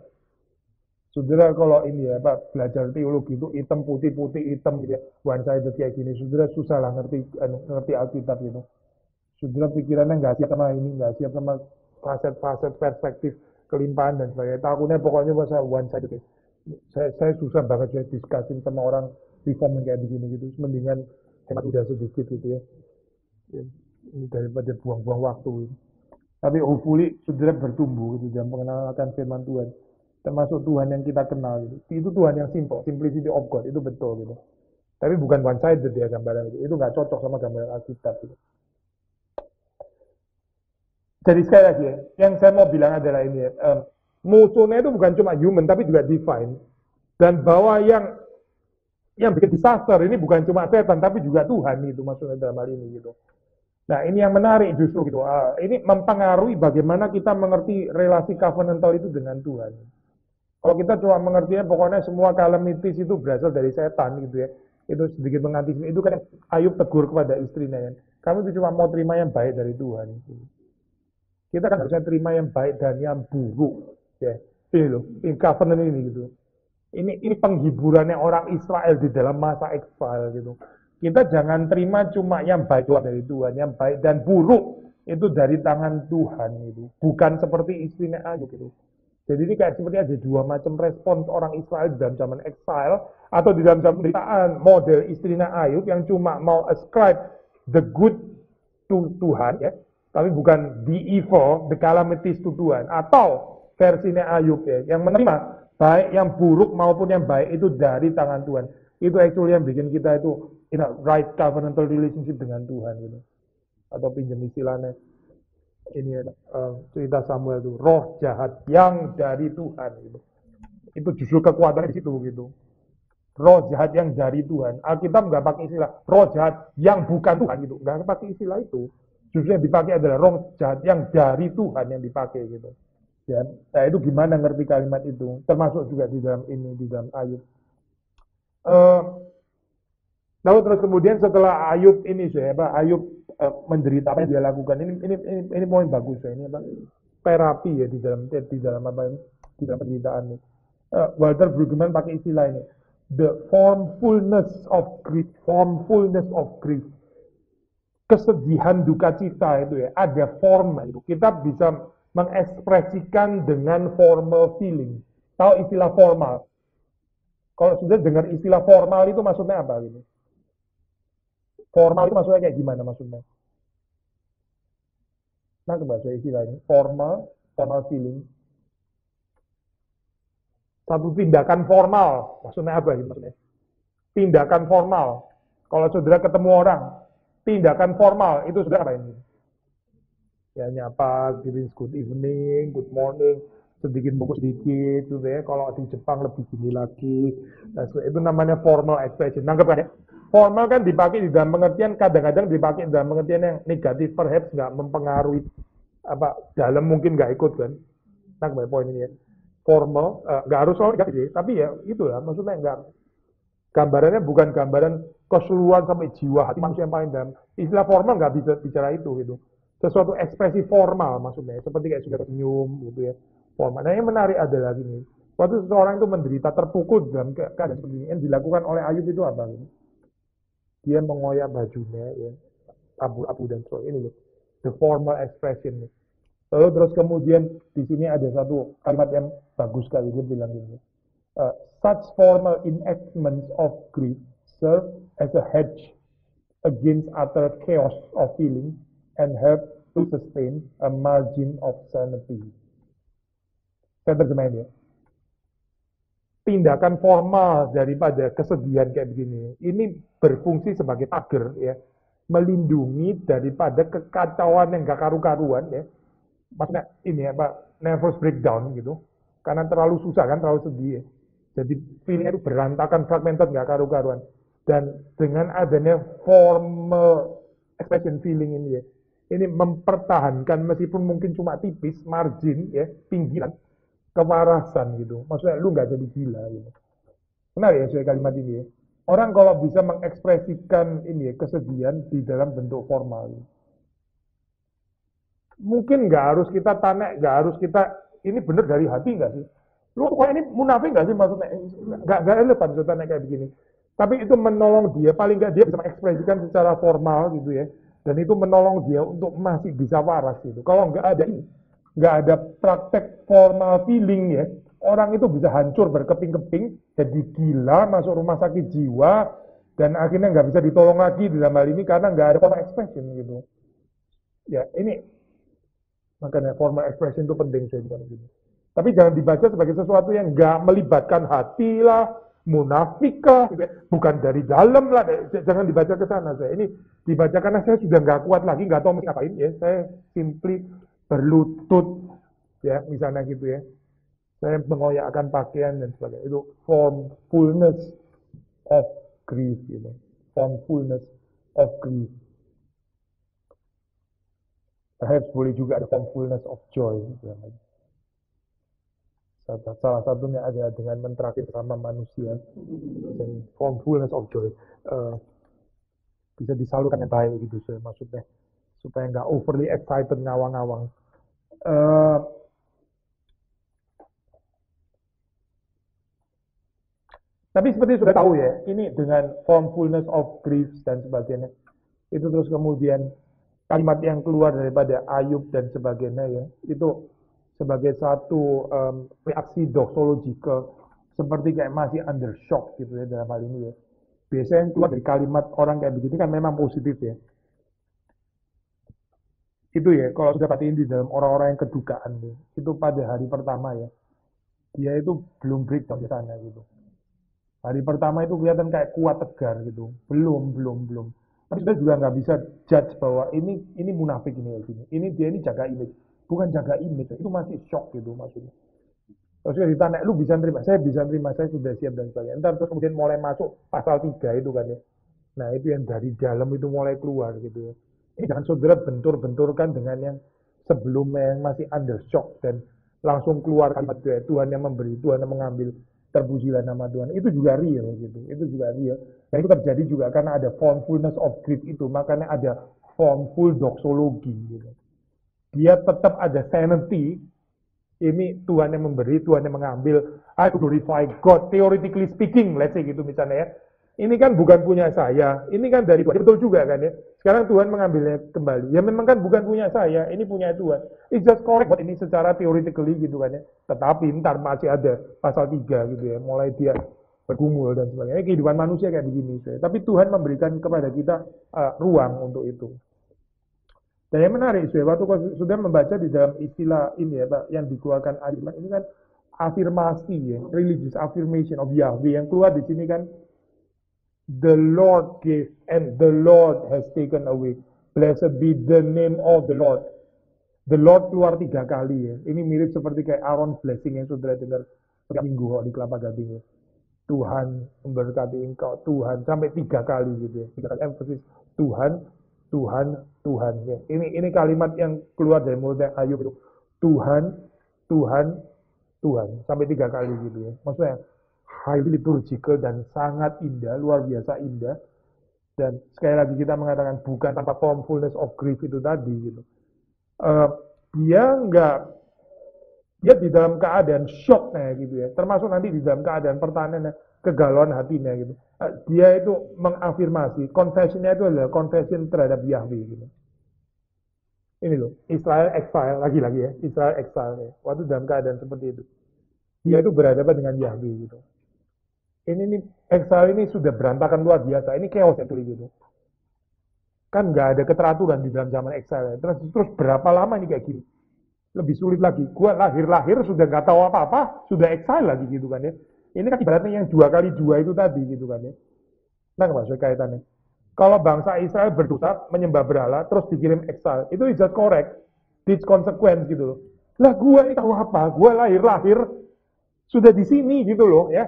Saudara kalau ini ya Pak belajar teologi itu hitam putih hitam gitu ya. One sided kayak gini. Saudara susah lah ngerti Alkitab gitu. Saudara pikirannya nggak siap sama ini, nggak siap sama faset perspektif kelimpahan dan sebagainya. Takutnya pokoknya masa one sided. Saya susah banget saya diskusin sama orang reform yang kayak begini gitu. Mendingan hemat udah sedikit gitu ya. Ini daripada buang-buang waktu. Tapi hopefully saudara bertumbuh gitu dalam pengenalan akan firman Tuhan. Termasuk Tuhan yang kita kenal gitu. Itu Tuhan yang simple, simplicity of God itu betul gitu. Tapi bukan one-sided ya gambaran itu. Itu nggak cocok sama gambaran Alkitab. Gitu. Jadi sekali lagi ya, yang saya mau bilang adalah ini ya, musuhnya itu bukan cuma human, tapi juga divine. Dan bahwa yang bikin disaster ini bukan cuma setan, tapi juga Tuhan itu maksudnya dalam hal ini gitu. Nah ini yang menarik justru gitu. Ini mempengaruhi bagaimana kita mengerti relasi covenantal itu dengan Tuhan. Kalau kita cuma mengertinya pokoknya semua calamities itu berasal dari setan gitu ya. Itu sedikit mengantisipasi. Itu kan Ayub tegur kepada istrinya kan. Kamu itu cuma mau terima yang baik dari Tuhan. Gitu. Kita kan harusnya terima yang baik dan yang buruk. Ya, ini loh, ini covenant ini gitu. Ini penghiburannya orang Israel di dalam masa eksil gitu. Kita jangan terima cuma yang baik dari Tuhan, yang baik dan buruk itu dari tangan Tuhan gitu. Bukan seperti istrinya Ayub gitu. Jadi ini kayak seperti ada dua macam respons orang Israel di dalam zaman eksil atau di dalam zaman penderitaan model istrinya Ayub yang cuma mau ascribe the good to Tuhan ya. Tapi bukan the evil, the calamities to Tuhan. Atau versinya Ayub ya, yang menerima baik yang buruk maupun yang baik itu dari tangan Tuhan. Itu actually yang bikin kita itu right covenantal relationship dengan Tuhan gitu. Atau pinjam istilahnya ini cerita Samuel itu roh jahat yang dari Tuhan gitu. Itu justru kekuatan di situ gitu. Roh jahat yang dari Tuhan. Alkitab nggak pakai istilah roh jahat yang bukan Tuhan gitu. Nggak pakai istilah itu. Justru yang dipakai adalah roh jahat yang dari Tuhan yang dipakai gitu. Ya, nah itu gimana ngerti kalimat itu? Termasuk juga di dalam ini, di dalam Ayub. Lalu terus kemudian setelah Ayub ini Ayub menderita apa yang dia lakukan? Ini poin bagus ya. Ini apa? Terapi ya di dalam apa ini? Di dalam penderitaan ini. Walter Brueggemann pakai istilah ini. The formfulness of grief. Formfulness of grief. Kesedihan duka cita itu ya, ada form itu. Kita bisa mengekspresikan dengan formal feeling. Tahu istilah formal? Kalau sudah dengar istilah formal itu maksudnya apa gitu? Formal itu maksudnya kayak gimana maksudnya? Nah, bahasa istilah ini formal feeling. Satu tindakan formal, maksudnya apa gitu maksudnya? Tindakan formal. Kalau saudara ketemu orang, tindakan formal itu sudah apa ini? Ya nyapa, good evening, good morning, sedikit buku sedikit, gitu ya. Kalau di Jepang lebih gini lagi, nah, itu namanya formal expression. Nangkep kan ya? Formal kan dipakai di dalam pengertian, kadang-kadang dipakai dalam pengertian yang negatif, perhaps nggak mempengaruhi apa dalam mungkin nggak ikut kan? Nangkep poin ini ya. Formal, nggak harus soal negatif, tapi ya itu ya, maksudnya nggak. Gambarannya bukan gambaran keseluruhan sampai jiwa hati manusia yang paling dalam. Istilah formal nggak bisa bicara itu gitu. Sesuatu ekspresi formal maksudnya, seperti kayak sudah senyum gitu ya. Formal. Nah yang menarik adalah gini, waktu seseorang itu menderita terpukul dalam keadaan seperti ini, yang dilakukan oleh Ayub itu apa? Dia mengoyak bajunya, ya, abu-abu dan sebagainya. Ini loh, the formal expression. Lalu terus kemudian di sini ada satu kalimat yang bagus sekali, dia bilang gini. Such formal enactments of grief serve as a hedge against utter chaos of feeling and help to sustain a margin of sanity. Saya terjemahin ya. Tindakan formal daripada kesedihan kayak begini, ini berfungsi sebagai pagar ya, melindungi daripada kekacauan yang gak karu-karuan ya. Maksudnya ini apa, nervous breakdown gitu. Karena terlalu susah kan, terlalu sedih ya. Jadi feelingnya itu berantakan, fragmented, nggak karu-karuan. Dan dengan adanya formal expression feeling ini ya, ini mempertahankan meskipun mungkin cuma tipis, margin ya, pinggiran, kewarasan gitu. Maksudnya lu nggak jadi gila gitu. Benar ya saya kalimat ini ya. Orang kalau bisa mengekspresikan ini ya, kesedihan di dalam bentuk formal. Gitu. Mungkin nggak harus kita tanya, nggak harus kita, ini benar dari hati nggak sih? Lu kok ini munafik nggak sih maksudnya? Nggak relevan ceritanya kayak begini. Tapi itu menolong dia, paling nggak dia bisa mengekspresikan secara formal gitu ya. Dan itu menolong dia untuk masih bisa waras gitu. Kalau nggak ada praktek formal feeling ya, orang itu bisa hancur berkeping-keping, jadi gila, masuk rumah sakit jiwa, dan akhirnya nggak bisa ditolong lagi di dalam hal ini karena nggak ada formal expression gitu. Ya ini makanya formal expression itu penting saya bilang gitu. Tapi jangan dibaca sebagai sesuatu yang nggak melibatkan hati lah, munafik kah, gitu ya. Bukan dari dalam lah, jangan dibaca ke sana saya. Ini dibaca karena saya sudah nggak kuat lagi, nggak tahu mesti ngapain ya. Saya simply berlutut, ya misalnya gitu ya. Saya mengoyakkan pakaian dan sebagainya. Itu formfulness of grief, gitu. Formfulness of grief. Perhaps boleh juga ada formfulness of joy. Gitu. Salah satunya ada dengan mentraktir sama manusia, dan formfulness of joy, bisa disalurkan yang baik gitu, maksudnya supaya nggak overly excited ngawang-ngawang. Tapi seperti sudah tahu ya, ini dengan formfulness of grief dan sebagainya, itu terus kemudian kalimat yang keluar daripada Ayub dan sebagainya ya, itu sebagai satu reaksi doxological, seperti kayak masih under shock gitu ya dalam hal ini ya. Biasanya yang keluar dari kalimat orang kayak begini kan memang positif ya. Itu ya, kalau sudah perhatiin di dalam orang-orang yang kedukaan ya, itu pada hari pertama ya, dia itu belum breakdown di sana gitu. Hari pertama itu kelihatan kayak kuat tegar gitu, belum. Tapi kita juga nggak bisa judge bahwa ini munafik ini ya gini. Ini dia ini jaga image, bukan jaga image, itu masih shock gitu maksudnya. Terus dia ditanya, lu bisa terima? Saya bisa terima, saya sudah siap dan sebagainya. Entar terus kemudian mulai masuk pasal 3 itu kan ya. Nah itu yang dari dalam itu mulai keluar gitu ya. Ini jangan saudara bentur-benturkan dengan yang sebelumnya yang masih under shock dan langsung keluar kalimat Tuhan yang memberi, Tuhan yang mengambil, terpujilah nama Tuhan. Itu juga real gitu. Itu juga real. Dan itu terjadi juga karena ada formfulness of grief itu, makanya ada formful doxology gitu. Dia tetap ada sanity. Ini Tuhan yang memberi, Tuhan yang mengambil. I glorify God, theoretically speaking, let's say gitu misalnya ya. Ini kan bukan punya saya, ini kan dari Tuhan. Betul juga kan ya. Sekarang Tuhan mengambilnya kembali. Ya memang kan bukan punya saya, ini punya Tuhan. It's just correct buat ini secara theoretically gitu kan ya. Tetapi ntar masih ada pasal 3 gitu ya. Mulai dia bergumul dan sebagainya. Kehidupan manusia kayak begini. Tapi Tuhan memberikan kepada kita ruang untuk itu. Dan yang menarik, waktu kau sudah membaca di dalam istilah ini ya Pak, yang dikeluarkan Ayub, ini kan afirmasi ya, religious affirmation of Yahweh yang keluar di sini kan, the Lord gave and the Lord has taken away. Blessed be the name of the Lord. The Lord keluar 3 kali ya. Ini mirip seperti kayak Aaron blessing yang saudara dengar setiap minggu di Kelapa Gading ya. Tuhan memberkati engkau, Tuhan, sampai 3 kali gitu ya. 3 kali emphasis Tuhan, Tuhan, Tuhan ya. Ini kalimat yang keluar dari mulutnya Ayub itu. Tuhan, Tuhan, Tuhan, sampai 3 kali gitu ya. Maksudnya highly liturgical dan sangat indah, luar biasa indah. Dan sekali lagi kita mengatakan bukan tanpa formfulness of grief itu tadi gitu. Dia di dalam keadaan shock gitu ya. Termasuk nanti di dalam keadaan pertanyaannya, kegalauan hatinya gitu. Dia itu mengafirmasi, confessionnya itu adalah confession terhadap Yahweh gitu. Ini loh, Israel exile, lagi-lagi ya, Israel exile ya. Waktu dalam keadaan seperti itu. Dia itu berhadapan dengan Yahweh gitu. Ini exile ini sudah berantakan luar biasa, ini chaos ya gitu. Kan nggak ada keteraturan di dalam zaman exile. Terus berapa lama ini kayak gini? Lebih sulit lagi. Gua lahir sudah nggak tahu apa-apa, sudah exile lagi gitu kan ya. Ini kan ibaratnya yang 2 kali 2 itu tadi gitu kan ya. Nah, maksudnya kaitannya. Kalau bangsa Israel berdosa menyembah berhala terus dikirim exile, itu is just correct. This consequence gitu loh. Lah gua ini tahu apa? Gua lahir sudah di sini gitu loh ya.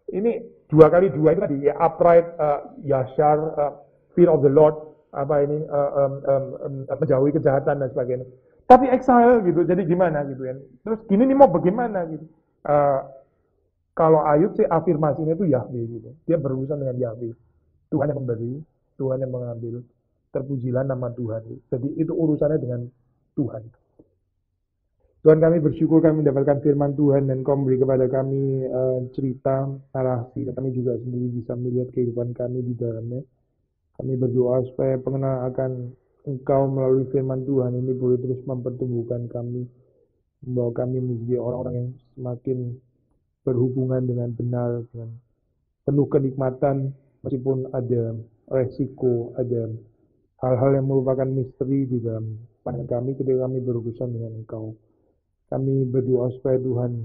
Ini 2 kali 2 itu tadi ya, upright, yashar, fear of the Lord, apa ini menjauhi kejahatan dan sebagainya. Tapi exile gitu, jadi gimana gitu ya. Terus gini nih mau bagaimana gitu. Kalau Ayub sih afirmasinya itu Yahweh gitu. Dia berurusan dengan Yahweh. Tuhan yang memberi, Tuhan yang mengambil. Terpujilah nama Tuhan. Jadi itu urusannya dengan Tuhan. Tuhan, kami bersyukur kami mendapatkan firman Tuhan dan Kau memberi kepada kami cerita, narasi. Kami juga sendiri bisa melihat kehidupan kami di dalamnya. Kami berdoa supaya pengenalan akan Engkau melalui firman Tuhan ini boleh terus mempertumbuhkan kami. Membawa kami menjadi orang-orang yang semakin berhubungan dengan benar, dengan penuh kenikmatan, meskipun ada resiko, ada hal-hal yang merupakan misteri di dalam pandangan kami ketika kami berurusan dengan Engkau. Kami berdoa supaya Tuhan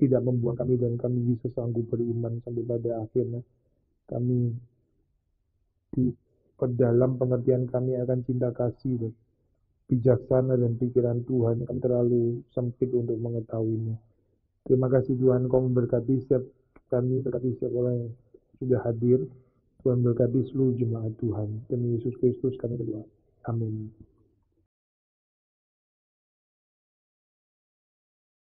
tidak membuat kami dan kami bisa sanggup beriman sampai pada akhirnya kami di dalam pengertian kami akan cinta kasih dan bijaksana dan pikiran Tuhan kami terlalu sempit untuk mengetahuinya. Terima kasih Tuhan, Kau memberkati setiap kami, berkati setiap orang yang sudah hadir. Tuhan berkati seluruh jemaat Tuhan. Demi Yesus Kristus kami berdoa. Amin.